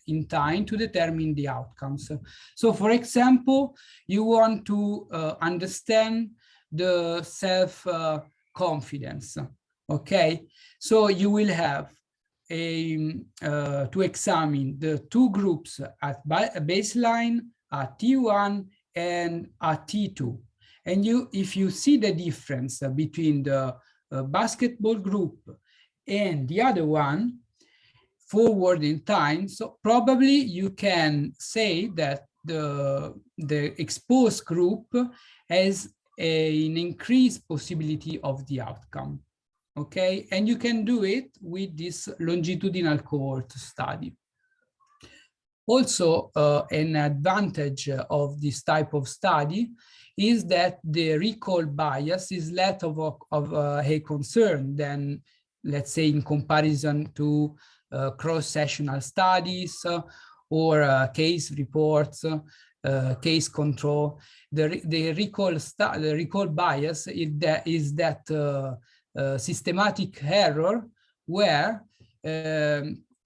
in time to determine the outcomes. So for example, you want to understand the self-confidence, okay? So you will have to examine the two groups at baseline, at T1 and at T2. And if you see the difference between the basketball group and the other one forward in time, so probably you can say that the exposed group has an increased possibility of the outcome. Okay, and you can do it with this longitudinal cohort study. Also, an advantage of this type of study is that the recall bias is less of a concern than, let's say, in comparison to cross-sectional studies or case reports, case control. The recall bias is that systematic error where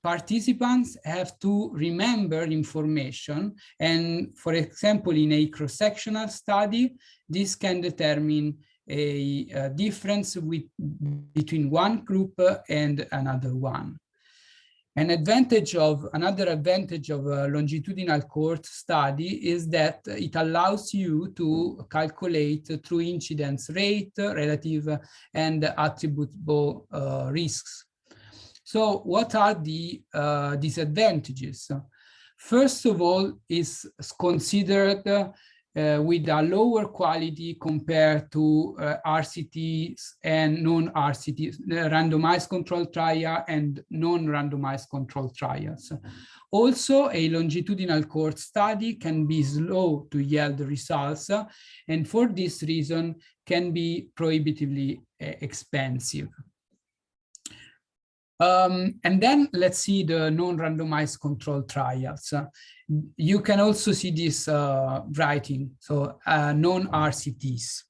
participants have to remember information, and for example, in a cross-sectional study, this can determine a difference between one group and another one. Another advantage of a longitudinal cohort study is that it allows you to calculate true incidence rate, relative and attributable risks. So what are the disadvantages? First of all, is considered with a lower quality compared to RCTs and non-RCTs, randomized controlled trial and non-randomized controlled trials. Also, a longitudinal cohort study can be slow to yield results, and for this reason can be prohibitively expensive. And then let's see the non-randomized controlled trials. You can also see this writing, so non-RCTs.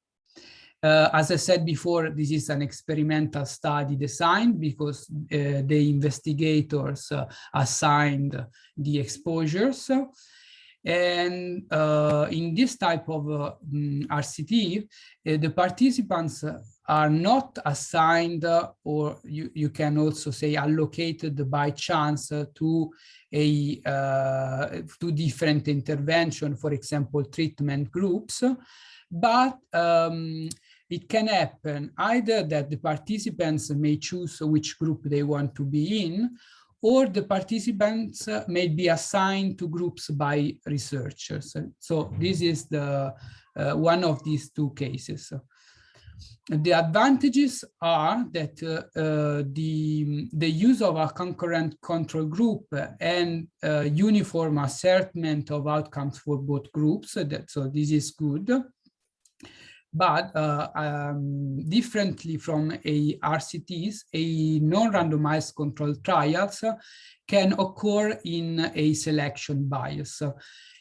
As I said before, this is an experimental study design because the investigators assigned the exposures. And in this type of RCT, the participants are not assigned, or you can also say allocated by chance to to different intervention, for example, treatment groups, but it can happen either that the participants may choose which group they want to be in, or the participants may be assigned to groups by researchers. So this is the one of these two cases. The advantages are that the use of a concurrent control group and uniform ascertainment of outcomes for both groups. So this is good. But differently from a RCTs, a non-randomized controlled trials can occur in a selection bias.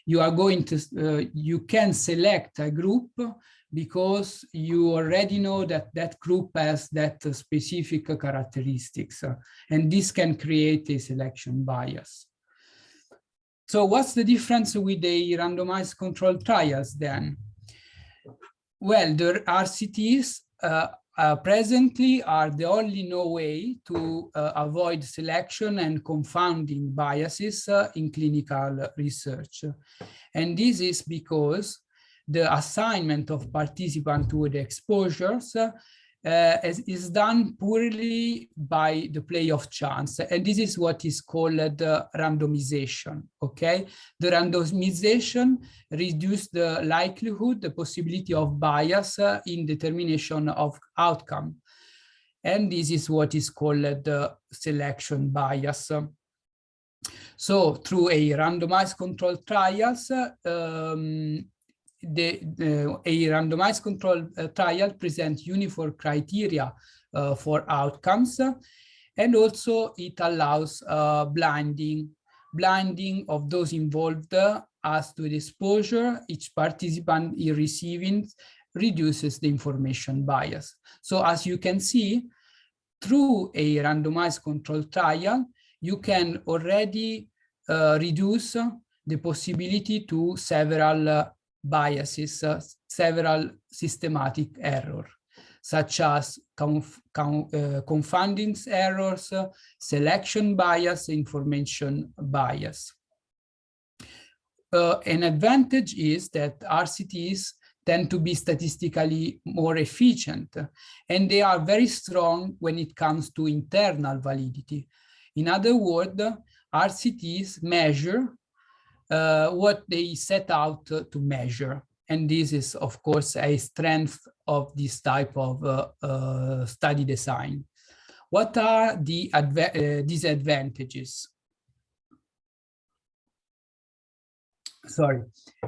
You are going to, you can select a group because you already know that that group has that specific characteristics, and this can create a selection bias. So what's the difference with the randomized controlled trials then? Well, the RCTs presently are the only known way to avoid selection and confounding biases in clinical research. And this is because the assignment of participants to the exposures is done poorly by the play of chance. And this is what is called randomization, okay? The randomization reduces the likelihood, the possibility of bias in determination of outcome. And this is what is called the selection bias. So through a randomized controlled trials, a randomized controlled trial presents uniform criteria for outcomes, and also it allows blinding of those involved as to the exposure each participant is receiving reduces the information bias. So as you can see, through a randomized controlled trial, you can already reduce the possibility to several biases, several systematic errors, such as confounding errors, selection bias, information bias. An advantage is that RCTs tend to be statistically more efficient, and they are very strong when it comes to internal validity. In other words, RCTs measure what they set out to measure. And this is, of course, a strength of this type of study design. What are the disadvantages? Sorry,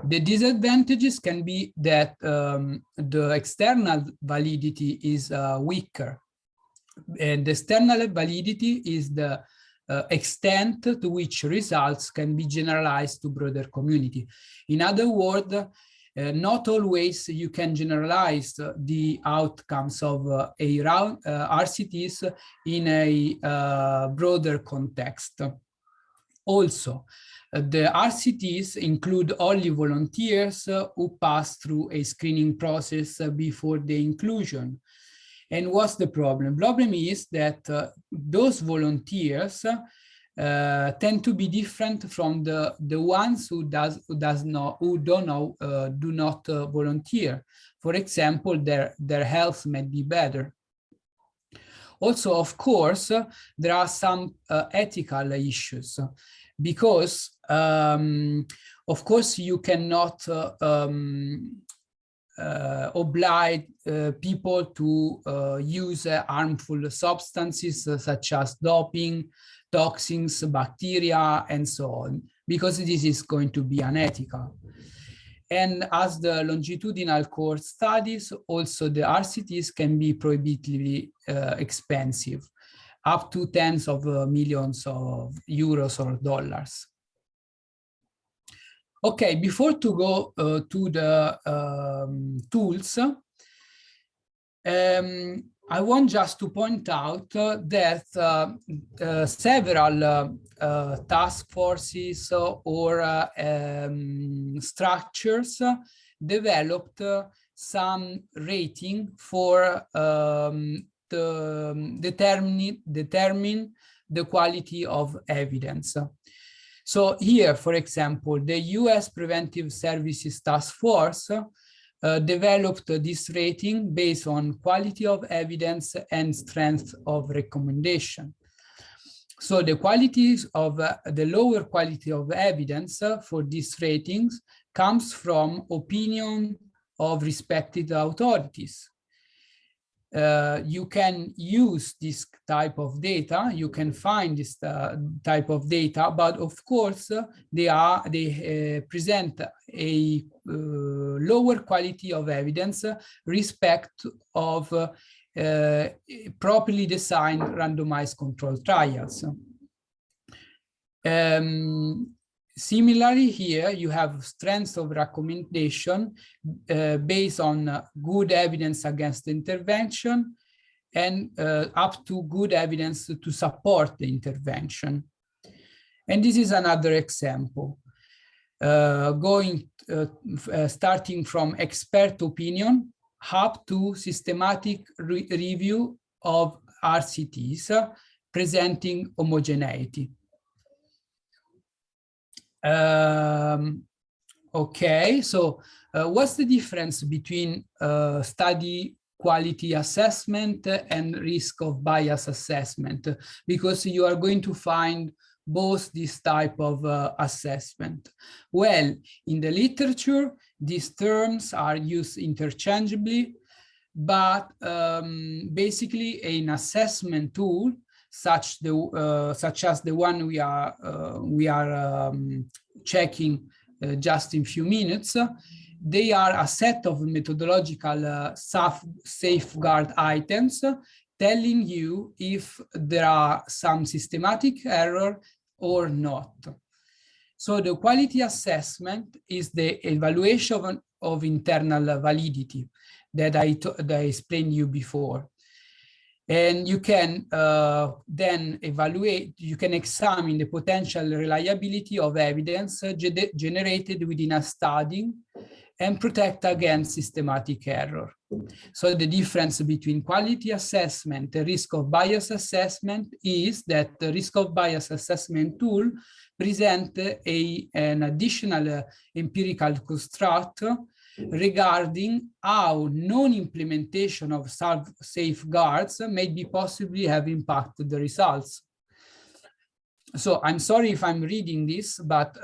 the disadvantages can be that the external validity is weaker. And the external validity is the extent to which results can be generalized to broader community. In other words, not always you can generalize the outcomes of RCTs in a broader context. Also, the RCTs include only volunteers who pass through a screening process before the inclusion. And what's the problem? Problem is that those volunteers tend to be different from the ones who do not volunteer. For example, their health might be better. Also, of course, there are some ethical issues, because of course you cannot oblige people to use harmful substances such as doping, toxins, bacteria, and so on, because this is going to be unethical. And as the longitudinal cohort studies, also the RCTs can be prohibitively expensive, up to tens of millions of euros or dollars. Okay, before to go to the tools, I want just to point out that several task forces or structures developed some rating for determine the quality of evidence. So here, for example, the US Preventive Services Task Force developed this rating based on quality of evidence and strength of recommendation. So the qualities of the lower quality of evidence for these ratings comes from opinion of respected authorities. You can use this type of data, you can find this type of data, but of course they present a lower quality of evidence respect of properly designed randomized controlled trials. Similarly, here you have strengths of recommendation based on good evidence against intervention and up to good evidence to support the intervention. And this is another example. Starting from expert opinion up to systematic review of RCTs presenting homogeneity. Okay, so what's the difference between study quality assessment and risk of bias assessment? Because you are going to find both this type of assessment. Well, in the literature, these terms are used interchangeably, but basically an assessment tool such as the one we are checking just in a few minutes, they are a set of methodological safeguard items telling you if there are some systematic error or not. So the quality assessment is the evaluation of internal validity that I explained you before. And you can then evaluate, you can examine the potential reliability of evidence generated within a study and protect against systematic error. So the difference between quality assessment and risk of bias assessment is that the risk of bias assessment tool presents an additional empirical construct regarding how non-implementation of safeguards may be possibly have impacted the results. So I'm sorry if I'm reading this, but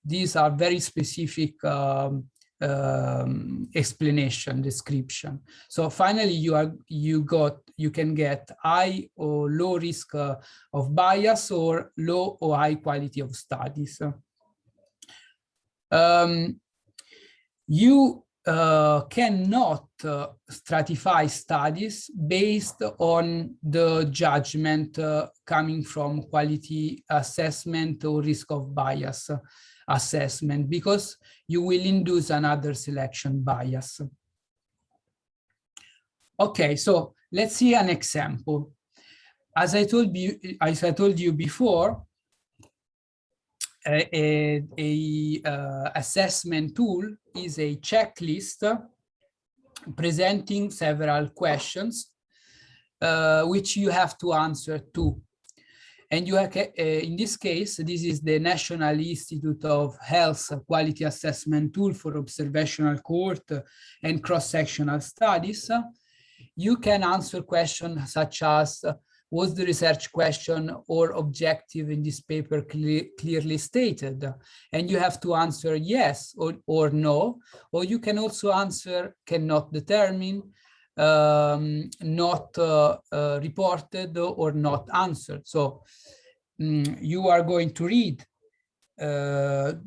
these are very specific explanation, description. So finally, you can get high or low risk of bias or low or high quality of studies. You cannot stratify studies based on the judgment coming from quality assessment or risk of bias assessment, because you will induce another selection bias. Okay, so let's see an example. As I told you before, a assessment tool is a checklist presenting several questions which you have to answer to. And you have, in this case, this is the National Institute of Health Quality Assessment Tool for Observational Cohort and Cross-Sectional Studies. You can answer questions such as, was the research question or objective in this paper clearly stated? And you have to answer yes or no, or you can also answer cannot determine, not reported or not answered. So you are going to read the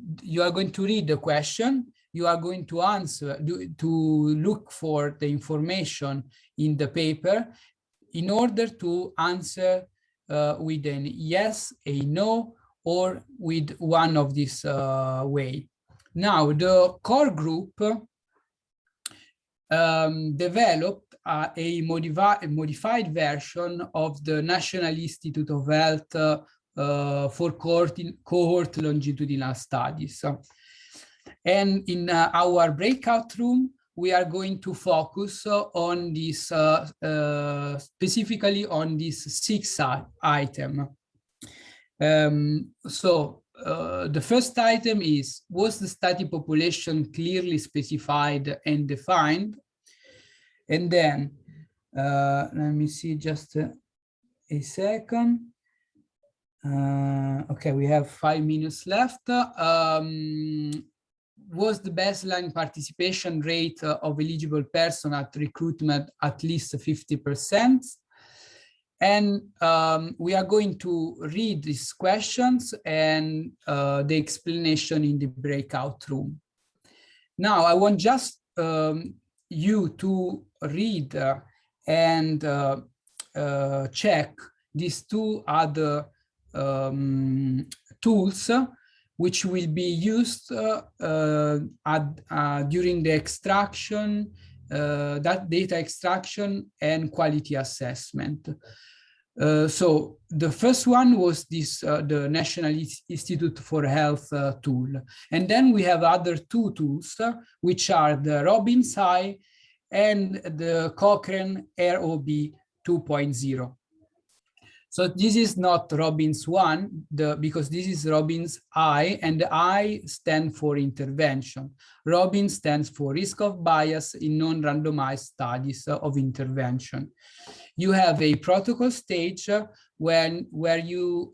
question, you are going to answer, to look for the information in the paper in order to answer with a yes, a no, or with one of this way. Now, the core group developed a modified version of the National Institute of Health for cohort longitudinal studies. And in our breakout room, we are going to focus on this, specifically on this 6th item. The first item is, was the study population clearly specified and defined? And then, let me see just a second. Okay, we have 5 minutes left. Was the baseline participation rate of eligible person at recruitment at least 50%? And we are going to read these questions and the explanation in the breakout room. Now, I want just you to read and check these two other tools which will be used during the extraction, that data extraction and quality assessment. So the first one was this, the National Institute for Health tool. And then we have other two tools, which are the Robbins I and the Cochrane ROB 2.0. So this is not Robbins 1, because this is Robbins I, and the I stand for intervention. Robbins stands for risk of bias in non-randomized studies of intervention. You have a protocol stage where you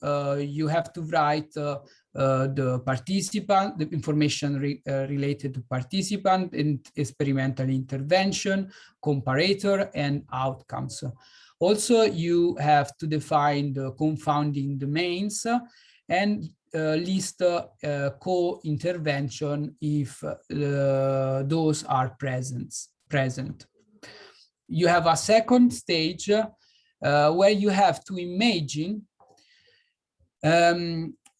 have to write the participant, the information related to participant and experimental intervention, comparator, and outcomes. Also, you have to define the confounding domains and list co-intervention if those are present. You have a second stage where you have to imagine.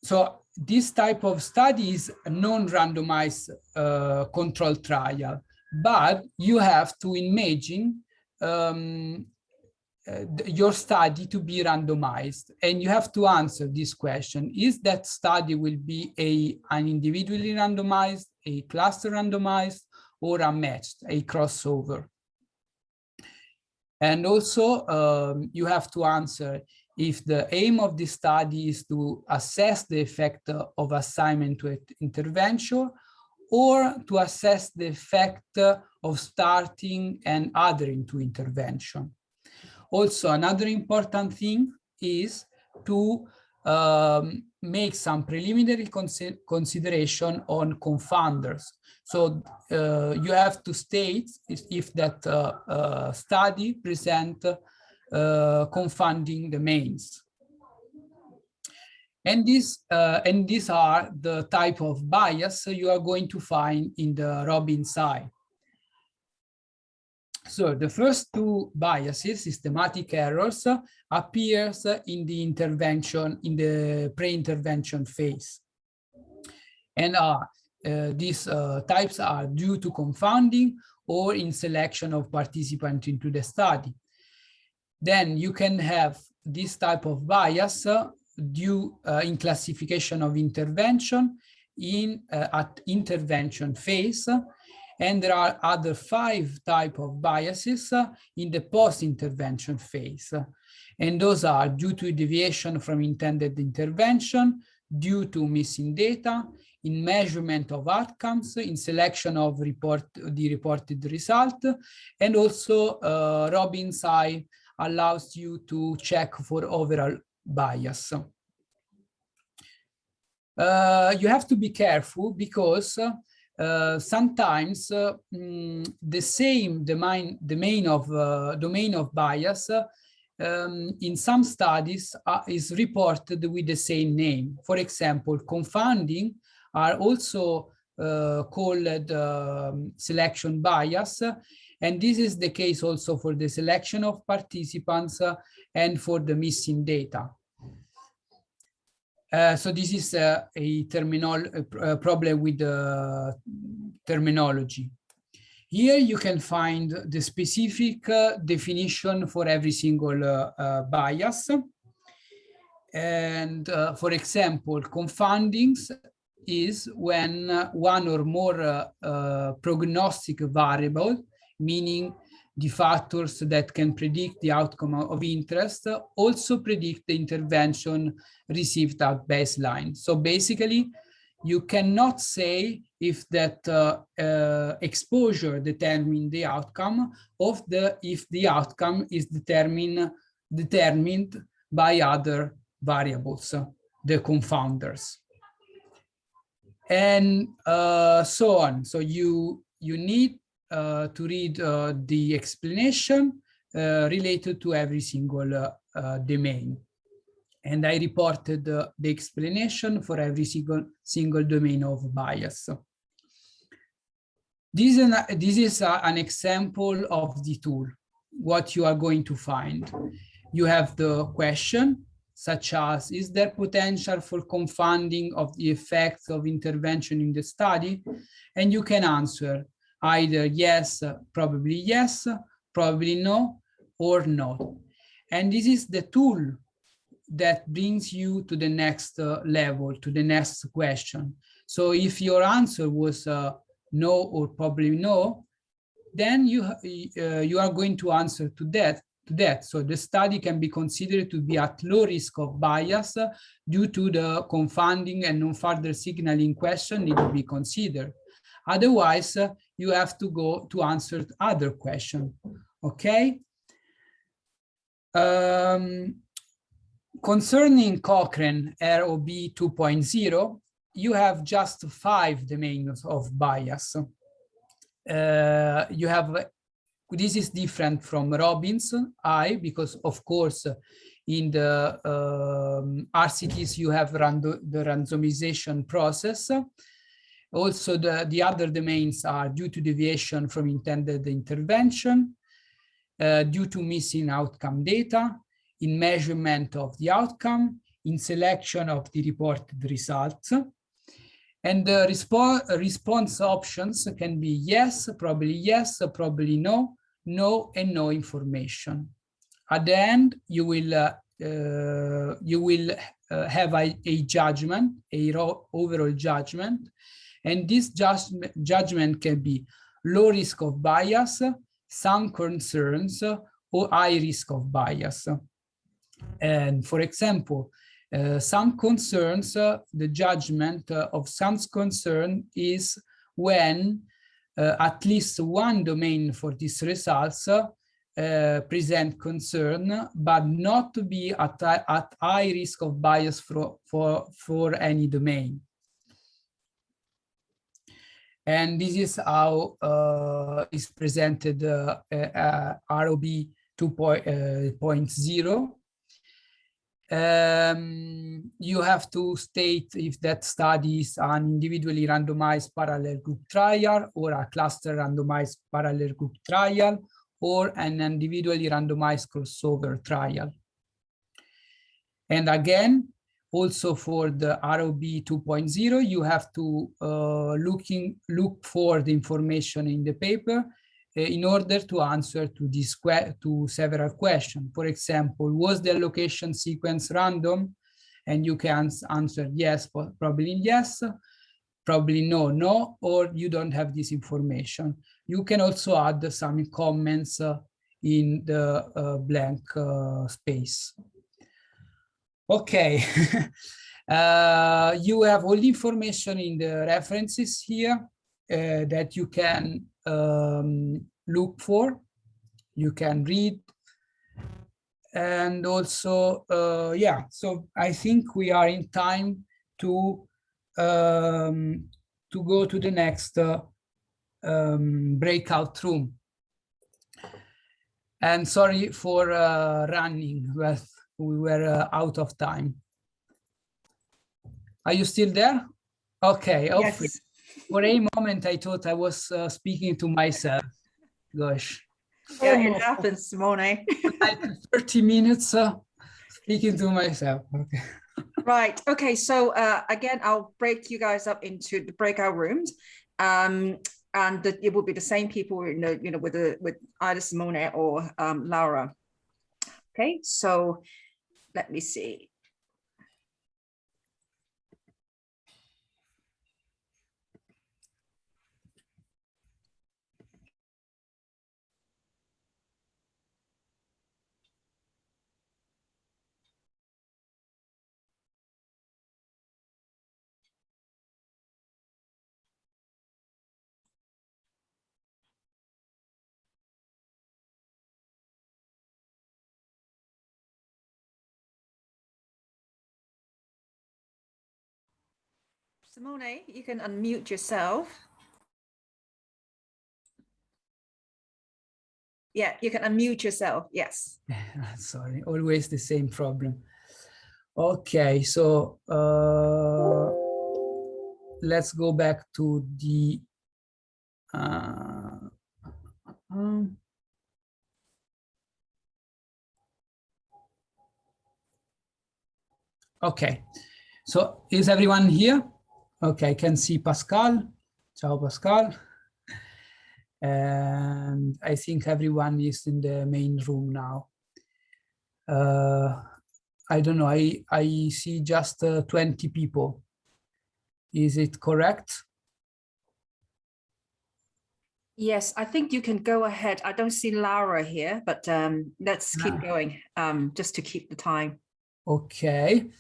So this type of study is a non-randomized control trial, but you have to imagine your study to be randomized, and you have to answer this question: is that study will be an individually randomized, a cluster randomized, or a matched, a crossover? And also you have to answer if the aim of the study is to assess the effect of assignment to intervention, or to assess the effect of starting and adding to intervention. Also, another important thing is to make some preliminary consideration on confounders. So you have to state if that study present confounding domains. And these are the type of bias you are going to find in the Robbins I. So the first two biases, systematic errors, appears in the intervention, in the pre-intervention phase. And these types are due to confounding or in selection of participants into the study. Then you can have this type of bias due in classification of intervention at intervention phase. And there are other 5 types of biases in the post-intervention phase. And those are due to deviation from intended intervention, due to missing data, in measurement of outcomes, in selection of the reported result, and also Robbins I allows you to check for overall bias. You have to be careful because sometimes the same domain of bias in some studies is reported with the same name. For example, confounding are also called selection bias, and this is the case also for the selection of participants and for the missing data. So this is a problem with the terminology. Here you can find the specific definition for every single bias. And for example, confoundings is when one or more prognostic variable, meaning the factors that can predict the outcome of interest, also predict the intervention received at baseline. So basically, you cannot say if that exposure determines the outcome if the outcome is determined by other variables, the confounders, and so on. So you need to read the explanation related to every single domain. And I reported the explanation for every single domain of bias. This is an example of the tool, what you are going to find. You have the question, such as, is there potential for confounding of the effects of intervention in the study? And you can answer either yes, probably no, or no. And this is the tool that brings you to the next level, to the next question. So if your answer was no or probably no, then you are going to answer to that. So the study can be considered to be at low risk of bias due to the confounding and non-further signaling question need to be considered. Otherwise, you have to go to answer other question, okay? Concerning Cochrane ROB 2.0, you have just 5 domains of bias. This is different from Robbins I, because of course, in the RCTs, you have the randomization process. Also, the other domains are due to deviation from intended intervention, due to missing outcome data, in measurement of the outcome, in selection of the reported results. And the response options can be yes, probably no, no, and no information. At the end, you will have a judgment, overall judgment, and this judgment can be low risk of bias, some concerns, or high risk of bias. And for example, some concerns, the judgment of some concern is when at least one domain for these results present concern, but not to be at high risk of bias for any domain. And this is how is presented ROB 2.0. You have to state if that study is an individually randomized parallel group trial or a cluster randomized parallel group trial or an individually randomized crossover trial. And again, also for the ROB 2.0, you have to look for the information in the paper in order to answer to several questions. For example, was the allocation sequence random? And you can answer yes, probably yes, probably no, no, or you don't have this information. You can also add some comments in the blank space. Okay, you have all the information in the references here that you can look for, you can read. And also, yeah, so I think we are in time to go to the next breakout room. And sorry for running, but we were out of time. Are you still there? Okay. Yes. For a moment, I thought I was speaking to myself. Gosh. Yeah, it Almost. happens, Simone. Like 30 minutes speaking to myself. Okay. Right. Okay. So again, I'll break you guys up into the breakout rooms, and it will be the same people, with either Simone or Laura. Okay. So let me see. Simone, you can unmute yourself. Yeah, you can unmute yourself. Yes. Sorry, always the same problem. Okay, so let's go back to the okay, so is everyone here? Okay, I can see Pascal. Ciao, Pascal. And I think everyone is in the main room now. I don't know, I see just 20 people. Is it correct? Yes, I think you can go ahead. I don't see Laura here, but let's keep going just to keep the time. Okay,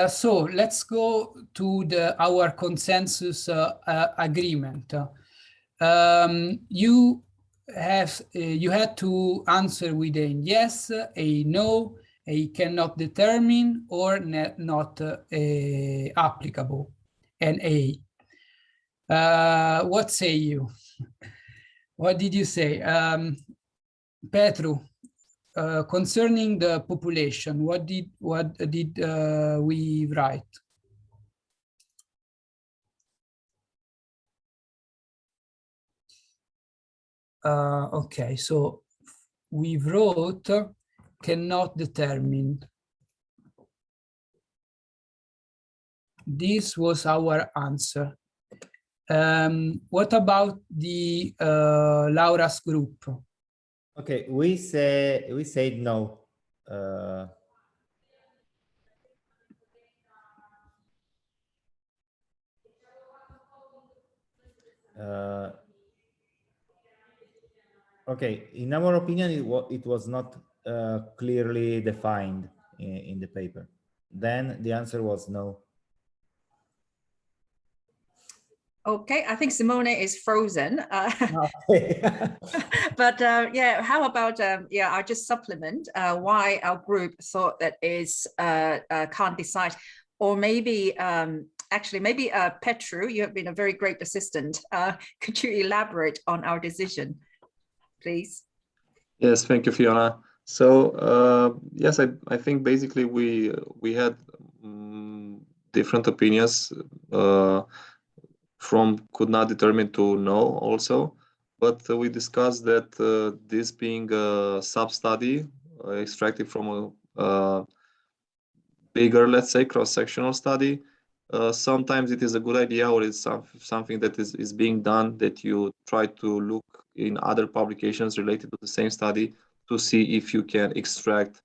so let's go to our consensus agreement. You had to answer with a yes, a no, a cannot determine, or not applicable, and a. What say you? What did you say? Petru, concerning the population, what did we write? Okay, so we wrote cannot determine. This was our answer. What about the Laura's group? Okay, we said no. Okay, in our opinion, it was not clearly defined in the paper. Then the answer was no. Okay, I think Simone is frozen. Okay. But yeah, how about yeah, I'll just supplement why our group thought that is can't decide, or maybe actually maybe Petru, you have been a very great assistant. Could you elaborate on our decision, please? Yes, thank you, Fiona. So yes, I think basically we had different opinions from could not determine to no also. but we discussed that this being a sub-study extracted from a bigger, let's say, cross-sectional study, sometimes it is a good idea, or it's something that is being done, that you try to look in other publications related to the same study to see if you can extract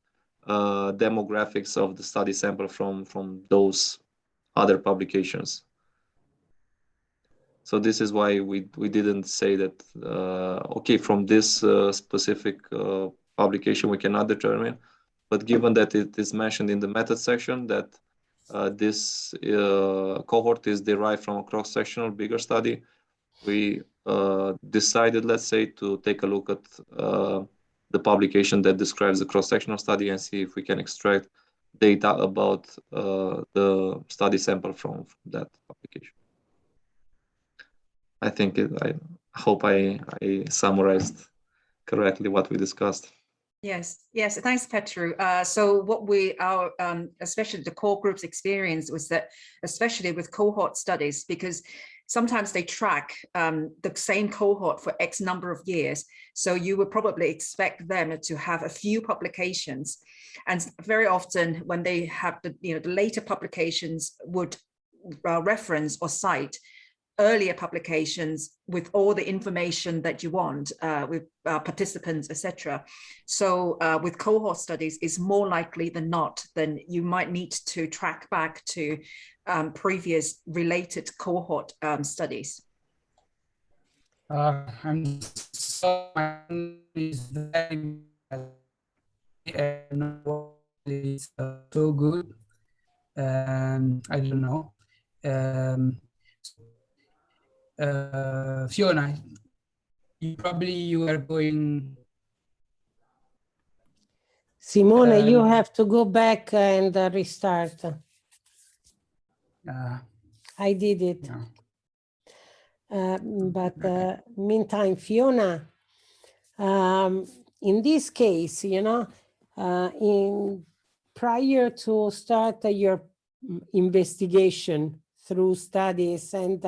demographics of the study sample from those other publications. So this is why we didn't say that, okay, from this specific publication we cannot determine, but given that it is mentioned in the method section that this cohort is derived from a cross-sectional bigger study, we decided, let's say, to take a look at the publication that describes the cross-sectional study and see if we can extract data about the study sample from that publication. I think I hope I summarized correctly what we discussed. Yes, yes, thanks, Petru. So what especially the core group's experience was that, especially with cohort studies, because sometimes they track the same cohort for X number of years. So you would probably expect them to have a few publications. And very often when they have the later publications would reference or cite earlier publications with all the information that you want with participants, etc. So with cohort studies, it's more likely than not, then you might need to track back to previous related cohort studies. I'm sorry, is very it's so good. I don't know. Fiona, you are going. Simone, you have to go back and restart. I did it. Yeah. But meantime, Fiona, in this case, prior to start your investigation through studies, and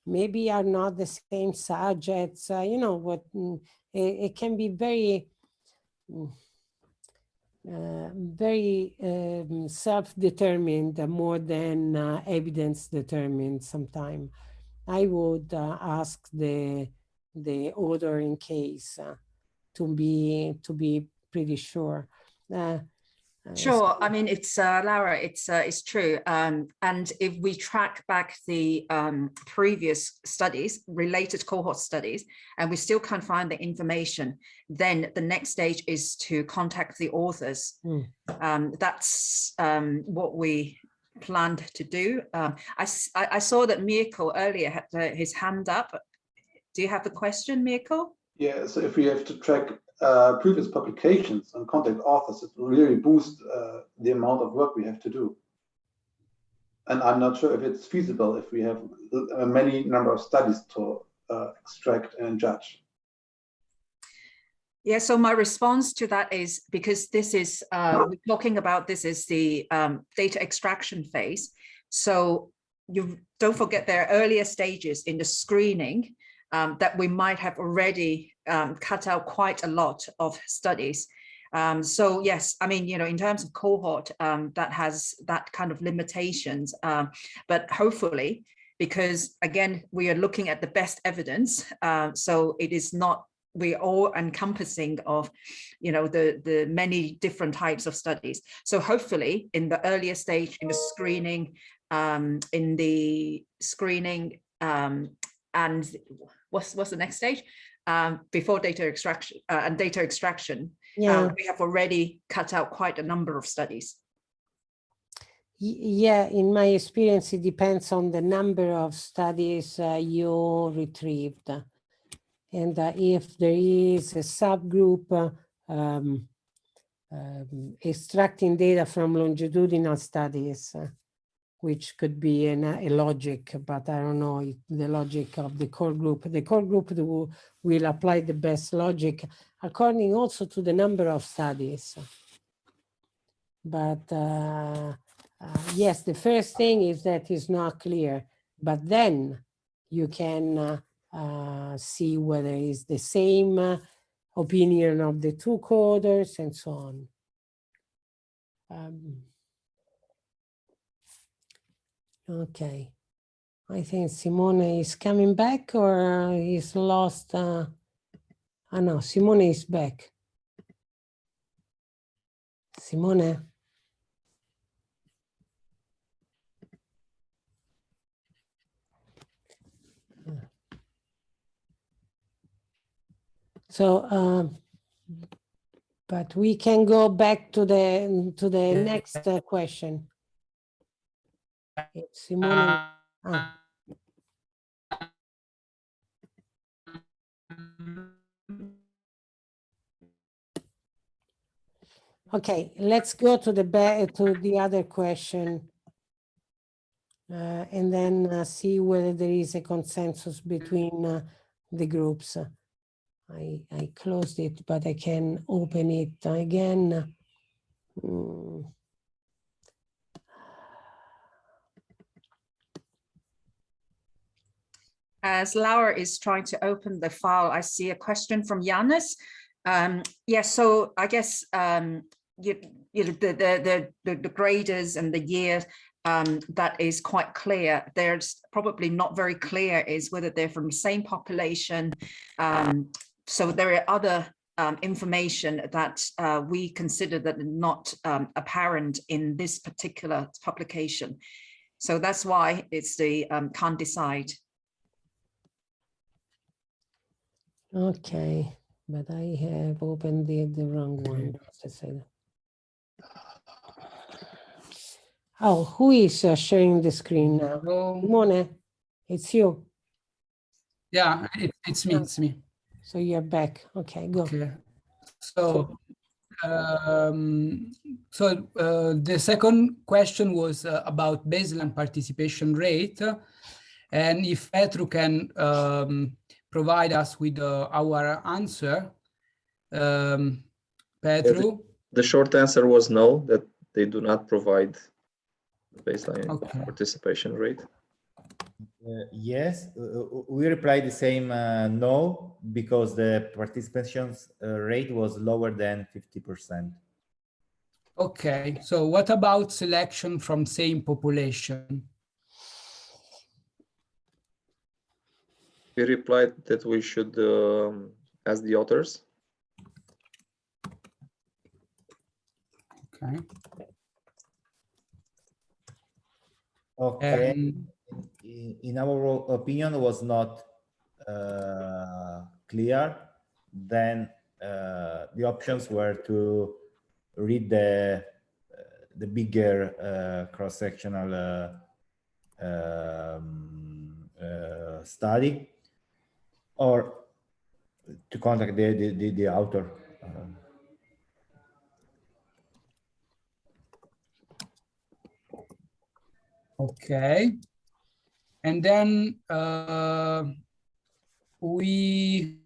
maybe are not the same subjects, it can be very self-determined more than evidence-determined sometimes. I would ask the author in case to be pretty sure. Sure. I mean, it's Laura, it's true. And if we track back the previous studies, related cohort studies, and we still can't find the information, then the next stage is to contact the authors. That's what we planned to do. I saw that Mirko earlier had his hand up. Do you have a question, Mirko? Yeah, so if we have to track previous publications and contact authors, it will really boost the amount of work we have to do. And I'm not sure if it's feasible if we have a many number of studies to extract and judge. Yeah, so my response to that is, because this is, we're talking about, this is the data extraction phase. So you don't forget there are earlier stages in the screening that we might have already cut out quite a lot of studies. So yes, I mean, in terms of cohort, that has that kind of limitations, but hopefully, because again, we are looking at the best evidence, so it is not, we're all encompassing of, the many different types of studies. So hopefully in the earlier stage, in the screening, and what's the next stage? Before data extraction and data extraction, we have already cut out quite a number of studies. Yeah, in my experience, it depends on the number of studies you retrieved. And if there is a subgroup extracting data from longitudinal studies, which could be a logic, but I don't know the logic of the core group. The core group will apply the best logic according also to the number of studies. But yes, the first thing is that it's not clear, but then you can see whether it's the same opinion of the two co-authors and so on. Okay, I think Simone is coming back, or he's lost. No, Simone is back. Simone. So, but we can go back to the next question. It's Simone. Okay, let's go to the other question, and then see whether there is a consensus between the groups. I closed it, but I can open it again. As Laura is trying to open the file, I see a question from Yannis. Yes, so I guess the graders and the year, that is quite clear. There's probably not very clear is whether they're from the same population. So there are other information that we consider that are not apparent in this particular publication. So that's why it's the can't decide. Okay, but I have opened the wrong one. Oh, who is sharing the screen now? Simone, it's you. Yeah, it's me. It's me. So you're back. Okay, go. Okay. So, the second question was about baseline participation rate, and if Petru can provide us with our answer. Petru? The short answer was no, that they do not provide baseline participation rate. Yes, we replied the same no, because the participation rate was lower than 50%. Okay, so what about selection from same population? We replied that we should ask the authors. Okay. Okay. In our opinion, was not clear. Then the options were to read the bigger cross-sectional study, or to contact the author. Okay, and then we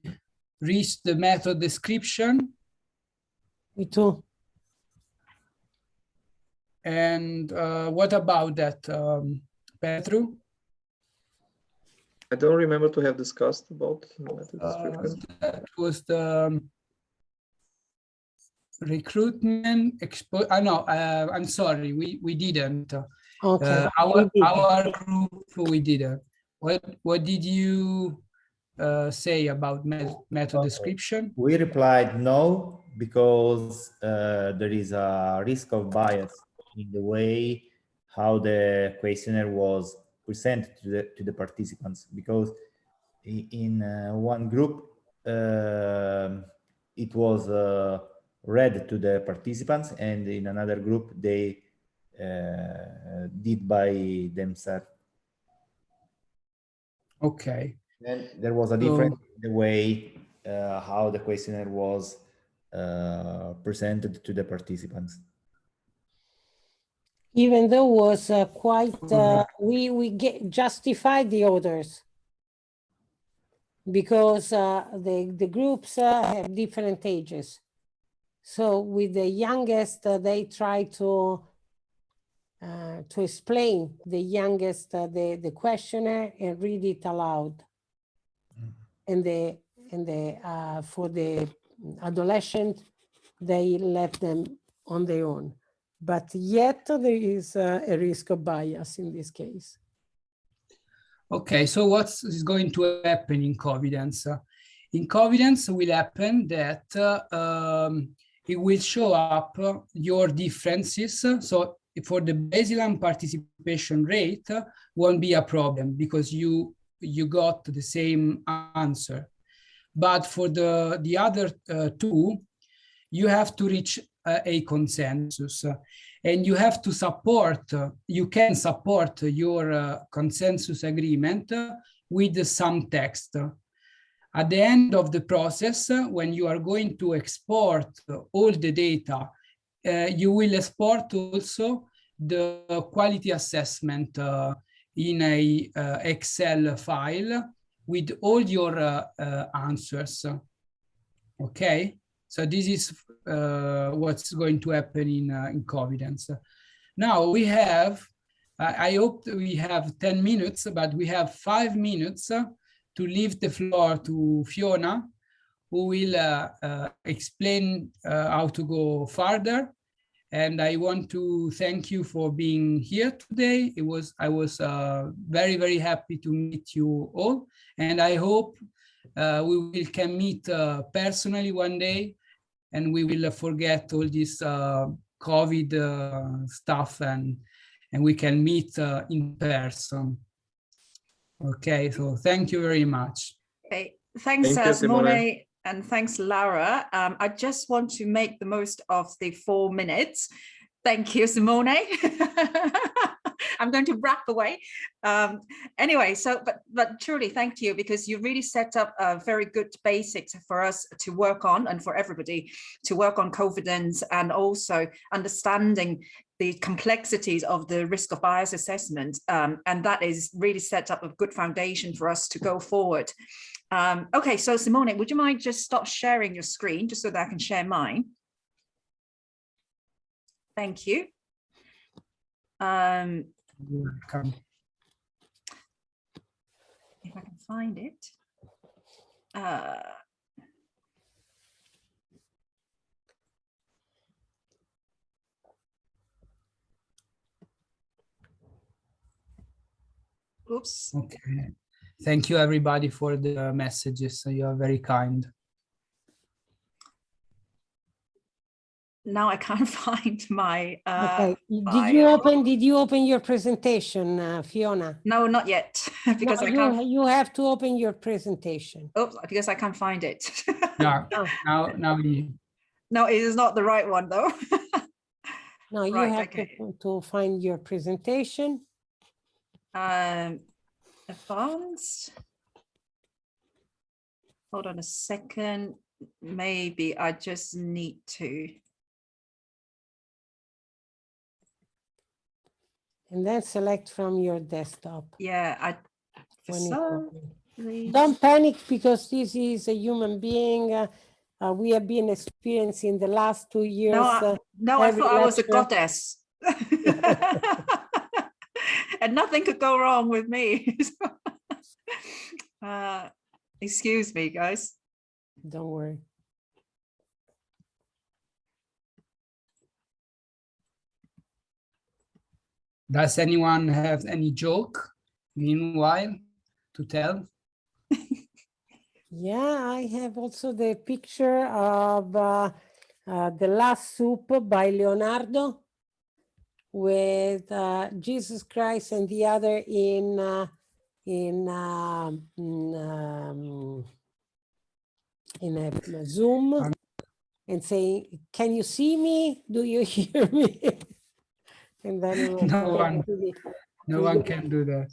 reached the method description. Me too. And what about that, Petru? I don't remember to have discussed about method description. That was the recruitment I'm sorry, we didn't. Okay. Our group, we didn't. What did you say about method description? We replied no, because there is a risk of bias in the way how the questionnaire was presented to the participants, because in one group it was read to the participants, and in another group they did by themselves. Okay. And there was a difference in the way how the questionnaire was presented to the participants. Even though it was quite, we justified the authors, because the groups have different ages. So with the youngest, they try to explain the youngest the questionnaire and read it aloud. for the adolescent, they left them on their own. But yet there is a risk of bias in this case. Okay, so what is going to happen in Covidence? In Covidence will happen that it will show up your differences. So for the baseline participation rate won't be a problem because you got the same answer. But for the other two, you have to reach a consensus, and you have to support, you can support your consensus agreement with some text. At the end of the process, when you are going to export all the data, you will export also the quality assessment in a Excel file with all your answers. Okay, so this is what's going to happen in Covidence. Now we have, I hope we have 10 minutes, but we have 5 minutes to leave the floor to Fiona, who will explain how to go further. And I want to thank you for being here today. I was very, very happy to meet you all. And I hope we can meet personally one day, and we will forget all this COVID stuff, and we can meet in person. Okay, so thank you very much. Okay, thanks, Simone, and thanks, Laura. I just want to make the most of the 4 minutes. Thank you, Simone. I'm going to wrap away. Anyway, so, but truly thank you, because you really set up a very good basics for us to work on, and for everybody to work on Covidence, and also understanding the complexities of the risk of bias assessment. And that is really set up a good foundation for us to go forward. Okay, so Simone, would you mind just stop sharing your screen just so that I can share mine? Thank you. You're welcome. If I can find it. Oops. Okay. Thank you, everybody, for the messages. You are very kind. Now I can't find my Okay. file. Did you open your presentation, Fiona? No, not yet, because No, I can't. you have to open your presentation. Oops, because I can't find it. Yeah. Oh. Now you. No, it is not the right one though. No, you Right, have okay. to find your presentation. Advanced. Hold on a second. Maybe I just need to. And then select from your desktop. Yeah, for when it's some open. reason. Don't panic, because this is a human being. We have been experiencing the last 2 years. No, I every thought I was a lecture. goddess. And nothing could go wrong with me. Excuse me, guys. Don't worry. Does anyone have any joke meanwhile to tell? Yeah, I have also the picture of The Last Soup by Leonardo, with Jesus Christ and the other in a Zoom, and saying, "Can you see me? Do you hear me?" And then it was No one can do that.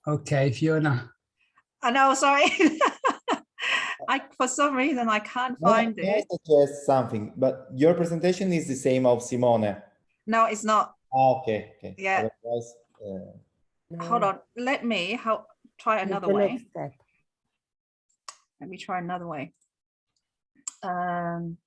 Okay, Fiona. I know, sorry. For some reason I can't find Can I it. suggest something? But your presentation is the same of Simone. No, it's not. Ah, okay, okay. Yeah. Otherwise, Hold on. Let me try another the way. next step. Let me try another way. And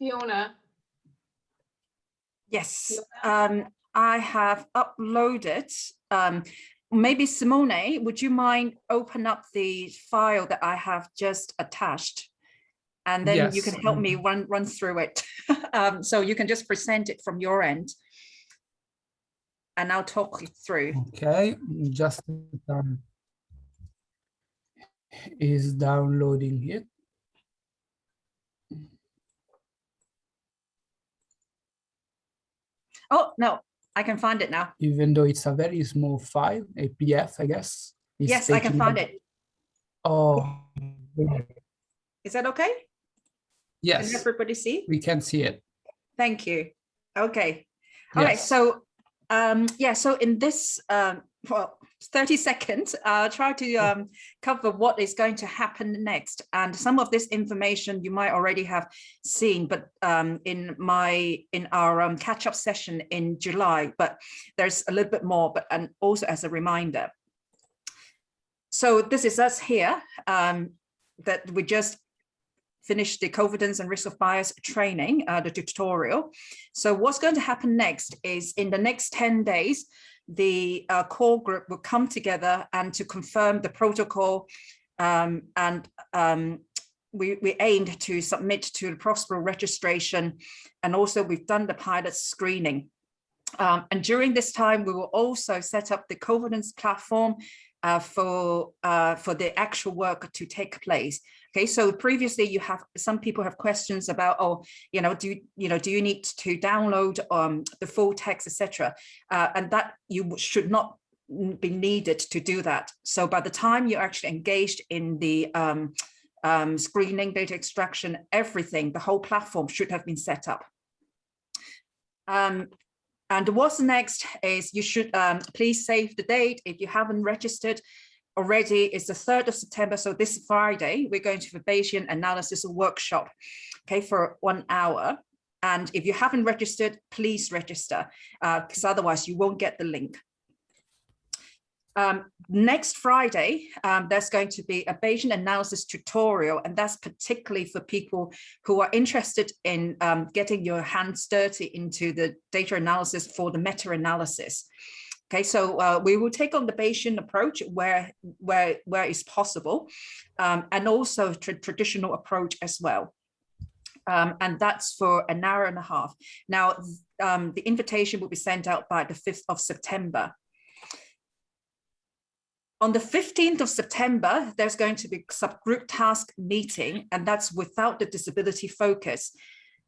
Fiona. Yes, I have uploaded. Maybe Simone, would you mind open up the file that I have just attached? And then you can Yes. help me run through it. So you can just present it from your end. And I'll talk you through. Okay, just is downloading it. Oh, no, I can find it now. Even though it's a very small file, a PDF, I guess. It's Yes, I can taking- find it. Oh, Is that okay? Can yes, everybody see? we can see it. Thank you. Okay. All right. Yes. So, yeah, so in this, well, 30 seconds, I'll try to cover what is going to happen next. And some of this information you might already have seen, but in our catch-up session in July, but there's a little bit more, but and also as a reminder. So this is us here, that we just finished the Covidence and risk of bias training, the tutorial. So what's going to happen next is in the next 10 days, the core group will come together and to confirm the protocol, and we aimed to submit to the Prospero registration, and also we've done the pilot screening. And during this time, we will also set up the Covidence platform for the actual work to take place. Okay, so previously some people have questions about, oh, do you need to download the full text, etc., and that you should not be needed to do that. So by the time you're actually engaged in the screening, data extraction, everything, the whole platform should have been set up. And what's next is you should please save the date. If you haven't registered already, it's the 3rd of September. So this Friday, we're going to have a Bayesian analysis workshop, okay, for 1 hour. And if you haven't registered, please register, because otherwise you won't get the link. Next Friday, there's going to be a Bayesian analysis tutorial, and that's particularly for people who are interested in getting your hands dirty into the data analysis for the meta-analysis. Okay, so we will take on the Bayesian approach where it's possible, and also traditional approach as well. And that's for 1.5 hours. Now, the invitation will be sent out by the 5th of September. On the 15th of September, there's going to be a subgroup task meeting, and that's without the disability focus.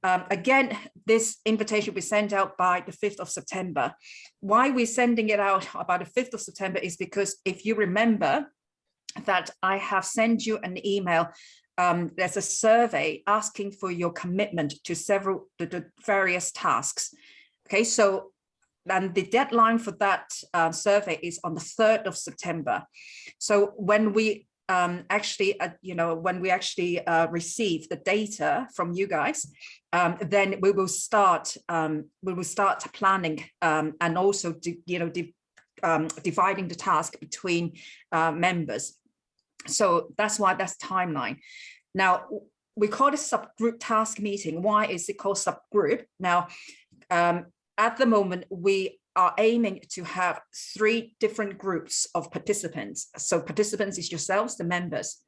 Again, this invitation will be sent out by the 5th of September. Why we're sending it out about the 5th of September is because if you remember that I have sent you an email, there's a survey asking for your commitment to the various tasks. Okay, so and the deadline for that survey is on the 3rd of September. So when we actually receive the data from you guys, then we will start planning and also dividing the task between members. So that's why that's timeline. Now we call it subgroup task meeting. Why is it called subgroup? Now, at the moment, we are aiming to have 3 different groups of participants. So participants is yourselves, the members.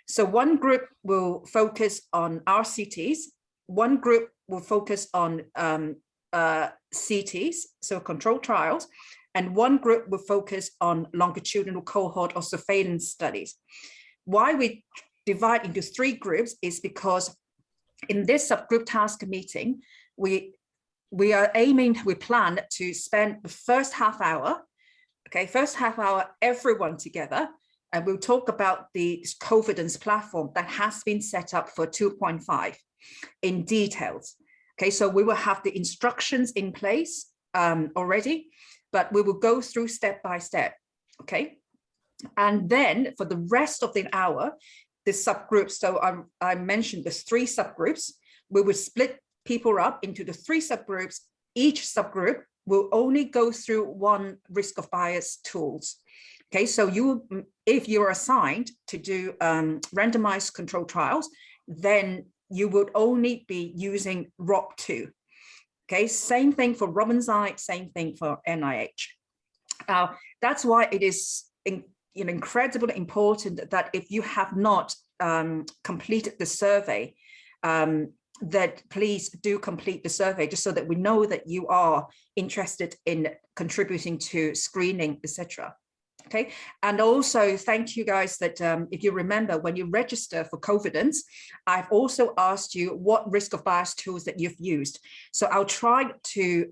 So one group will focus on RCTs, one group will focus on CTs, so control trials, and one group will focus on longitudinal cohort or surveillance studies. Why we divide into 3 groups is because in this subgroup task meeting, we plan to spend the first half hour, everyone together, and we'll talk about the Covidence platform that has been set up for 2.5 in details. Okay, so we will have the instructions in place already, but we will go through step by step, okay? And then for the rest of the hour, the subgroups, so I mentioned there's 3 subgroups, we will split people up into the 3 subgroups. Each subgroup will only go through 1 risk of bias tools. Okay, so if you're assigned to do randomized control trials, then you would only be using ROP2. Okay, same thing for Robin's-Eye, same thing for NIH. That's why it is incredibly important that if you have not completed the survey, that please do complete the survey, just so that we know that you are interested in contributing to screening, etc. Okay, and also thank you guys that if you remember, when you register for Covidence, I've also asked you what risk of bias tools that you've used. So I'll try to,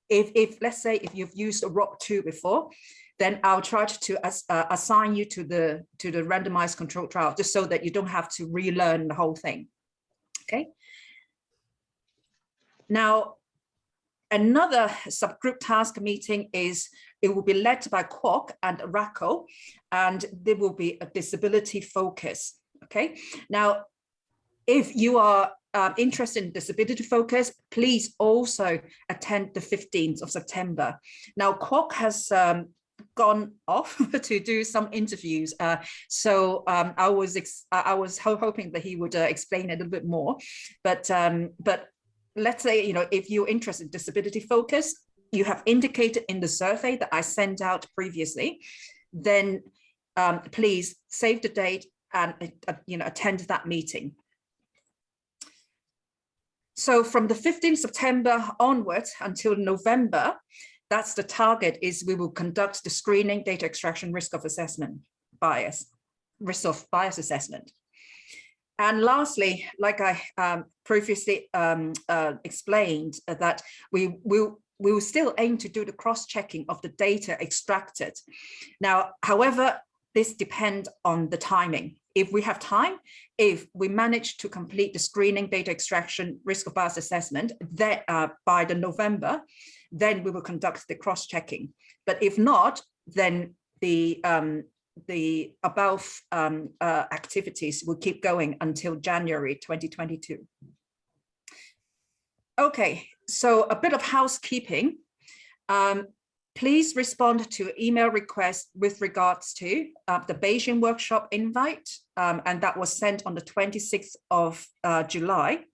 if let's say if you've used a ROP2 before, then I'll try to assign you to the randomized controlled trial, just so that you don't have to relearn the whole thing. Okay. Now, another subgroup task meeting it will be led by Kwok and Rako, and there will be a disability focus. Okay. Now, if you are interested in disability focus, please also attend the 15th of September. Now, Kwok has gone off to do some interviews, so I was hoping that he would explain a little bit more, but let's say, if you're interested in disability focus, you have indicated in the survey that I sent out previously, then please save the date and attend that meeting. So from the 15th September onwards until November, that's the target, is we will conduct the screening, data extraction, risk of assessment, risk of bias assessment. And lastly, like I previously explained, that we will still aim to do the cross-checking of the data extracted. Now, however, this depends on the timing. If we have time, if we manage to complete the screening, data extraction, risk of bias assessment that by the November, then we will conduct the cross-checking. But if not, then the above activities will keep going until January 2022. Okay, so a bit of housekeeping. Please respond to email requests with regards to the Bayesian workshop invite, and that was sent on the 26th of July.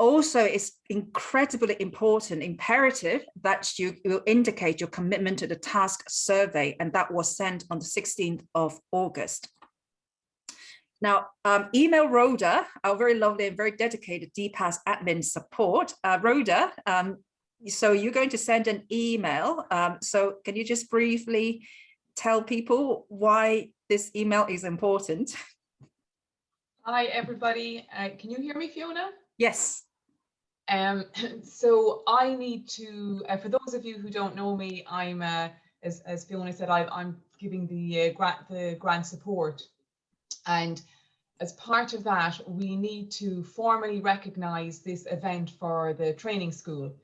Also, it's incredibly important, imperative that you will indicate your commitment to the task survey, and that was sent on the 16th of August. Now, email Rhoda, our very lovely and very dedicated DPAS admin support. Rhoda, so you're going to send an email. So can you just briefly tell people why this email is important? Hi, everybody. Can you hear me, Fiona? Yes. So I need to, for those of you who don't know me, I'm, as Fiona said, I'm giving the grant support. And as part of that, we need to formally recognize this event for the training school.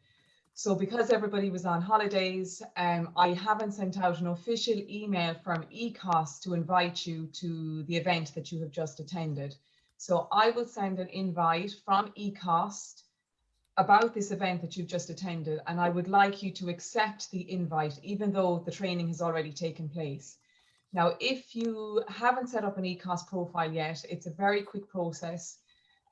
So because everybody was on holidays, I haven't sent out an official email from ECOS to invite you to the event that you have just attended. So I will send an invite from ECOS about this event that you've just attended, and I would like you to accept the invite, even though the training has already taken place. Now, if you haven't set up an ECOS profile yet, it's a very quick process,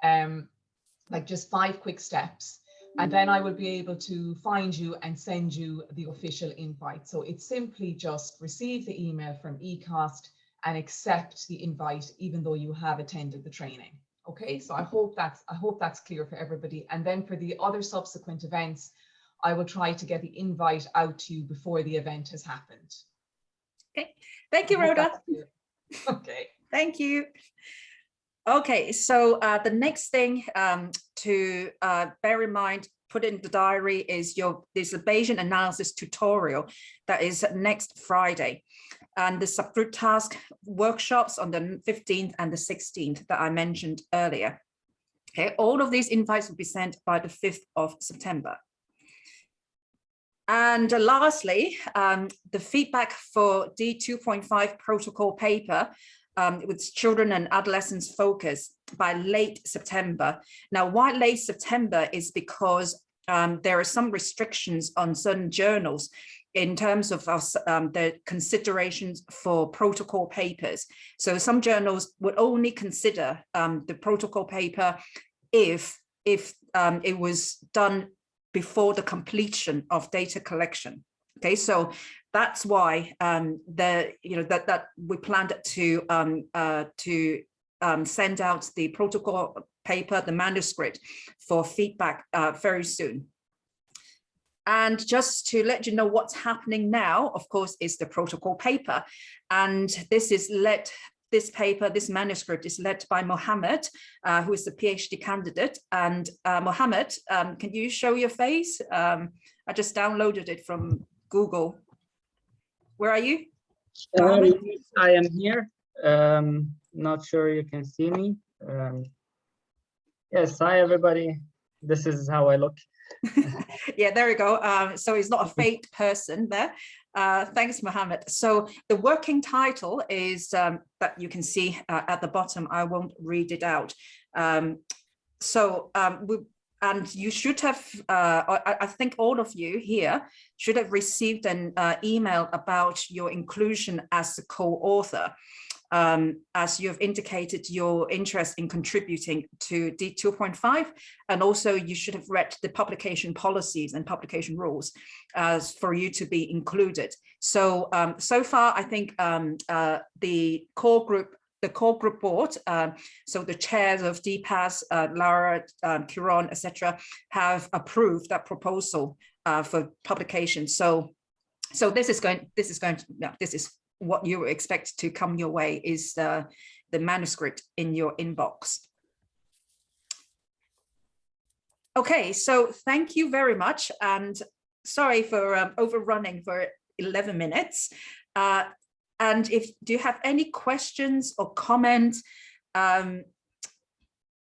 like just 5 quick steps. And then I will be able to find you and send you the official invite. So it's simply just receive the email from ECOS and accept the invite, even though you have attended the training. Okay, so I hope that's clear for everybody. And then for the other subsequent events, I will try to get the invite out to you before the event has happened. Okay, thank you, Rhoda. Okay. Thank you. Okay, so the next thing to bear in mind, put in the diary, is there's a Bayesian analysis tutorial that is next Friday, and the subgroup task workshops on the 15th and the 16th that I mentioned earlier. Okay, all of these invites will be sent by the 5th of September. And lastly, the feedback for D2.5 protocol paper with children and adolescents focus by late September. Now, why late September is because there are some restrictions on certain journals. in terms of the considerations for protocol papers. So some journals would only consider the protocol paper if it was done before the completion of data collection. Okay, so that's why that we planned to send out the protocol paper, the manuscript, for feedback very soon. And just to let you know what's happening now, of course, is the protocol paper. And this paper, this manuscript is led by Mohammed, who is the PhD candidate. And Mohammed, can you show your face? I just downloaded it from Google. Where are you? I am here. Not sure you can see me. Yes, hi everybody. This is how I look. Yeah, there we go. So he's not a fake person there. Thanks, Mohammed. So the working title is that you can see at the bottom. I won't read it out. And you should have, I think all of you here should have received an email about your inclusion as a co-author, as you have indicated your interest in contributing to D2.5, and also you should have read the publication policies and publication rules as for you to be included. So, so far, I think the core group board, so the chairs of DPAS, Laura, Kiron, etc., have approved that proposal for publication. So this is what you expect to come your way, is the manuscript in your inbox. Okay, so thank you very much, and sorry for overrunning for 11 minutes. And do you have any questions or comments, I'll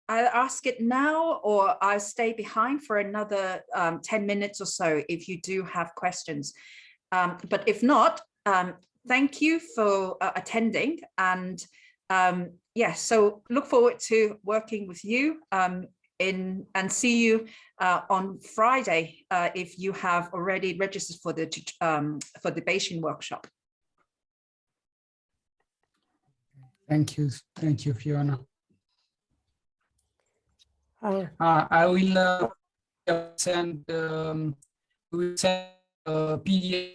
ask it now, or I'll stay behind for another 10 minutes or so if you do have questions. But if not, thank you for attending, and yeah, so look forward to working with you and see you on Friday if you have already registered for the Bayesian workshop. Thank you, Fiona. I will send PDF.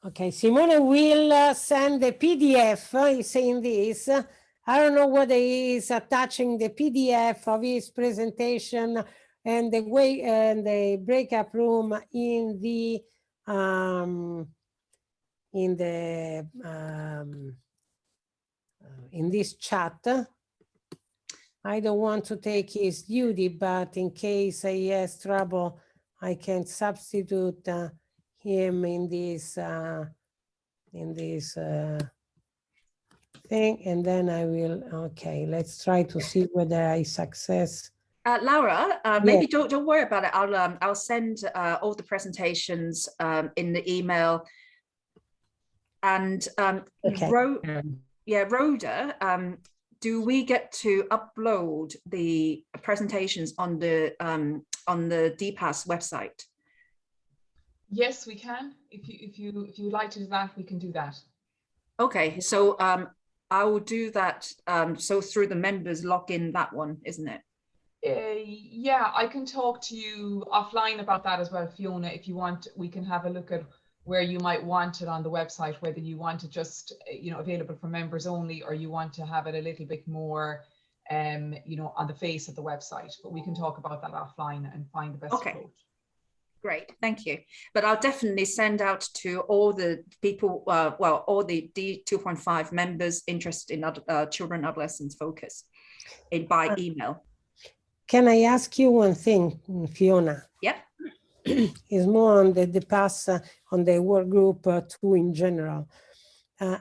Okay, Simone will send the PDF. He's saying this. I don't know whether he is attaching the PDF of his presentation and the way and the breakout room in this chat. I don't want to take his duty, but in case he has trouble, I can substitute him in this thing, and then I will. Okay, let's try to see whether I success. Laura, maybe don't worry about it. I'll send all the presentations in the email. And okay. Rhoda, do we get to upload the presentations on the DPAS website? Yes, we can. If you would like to do that, we can do that. Okay, so I will do that. So through the members login, that one, isn't it? Yeah, I can talk to you offline about that as well, Fiona. If you want, we can have a look at where you might want it on the website, whether you want it just, available for members only, or you want to have it a little bit more, on the face of the website. But we can talk about that offline and find the best approach. Great, thank you. But I'll definitely send out to all the people, all the D2.5 members interested in children and adolescents focus by email. Can I ask you one thing, Fiona? Yeah. Is more on the pass on the work group 2 in general.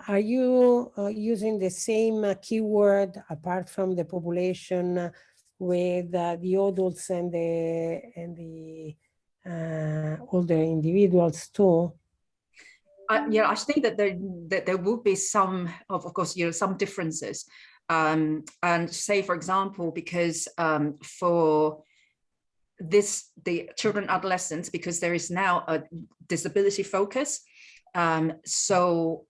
Are you using the same keyword apart from the population with the adults and the older individuals too? Yeah, I think that there will be some, of course, some differences. And say, for example, because for the children adolescents, because there is now a disability focus. So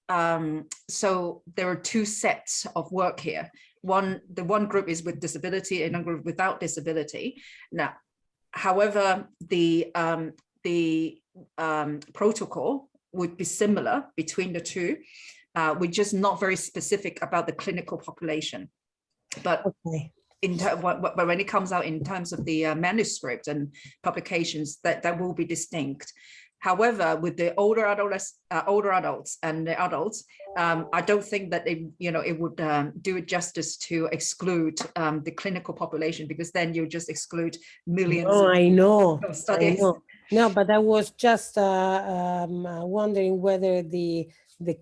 there are two sets of work here. The one group is with disability and a group without disability. Now, however, the protocol would be similar between the two. We're just not very specific about the clinical population. But Okay. but when it comes out in terms of the manuscript and publications, that will be distinct. However, with the older adults and the adults, I don't think that it would do it justice to exclude the clinical population, because then you just exclude millions. Oh, I know. of studies. I know. No, but I was just wondering whether the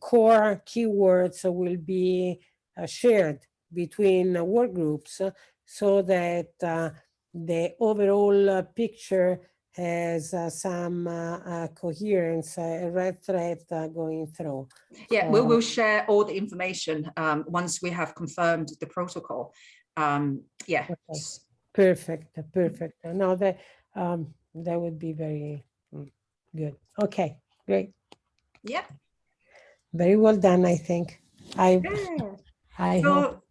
core keywords will be shared between work groups, so that the overall picture has some coherence, a red thread going through. Yeah, we will share all the information once we have confirmed the protocol. Yeah. Okay. Perfect, perfect. No, that would be very good. Okay, great. Yeah. Very well done, I think. I hope. So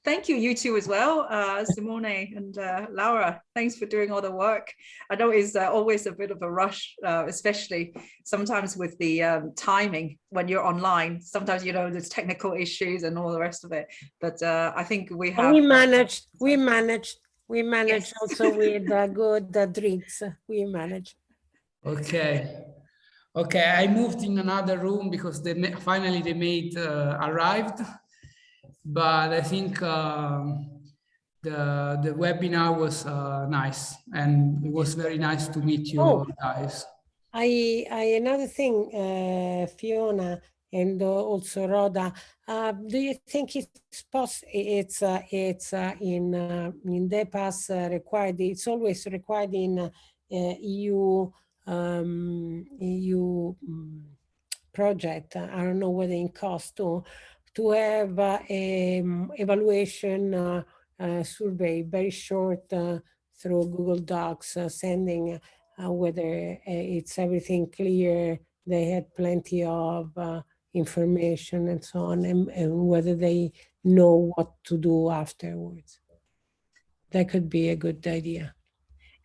thank you, you two as well, Simone and Laura. Thanks for doing all the work. I know it's always a bit of a rush, especially sometimes with the timing when you're online. Sometimes, there's technical issues and all the rest of it. But I think we have. We managed. Yes. Also with good drinks. We managed. Okay. Okay, I moved in another room because finally the maid arrived. But I think the webinar was nice, and it was very nice to meet you guys. Another thing, Fiona and also Rhoda, do you think it's possible? It's in DEPAS required. It's always required in EU project. I don't know whether in cost to have evaluation survey, very short, through Google Docs, sending whether it's everything clear, they had plenty of information and so on, and whether they know what to do afterwards. That could be a good idea.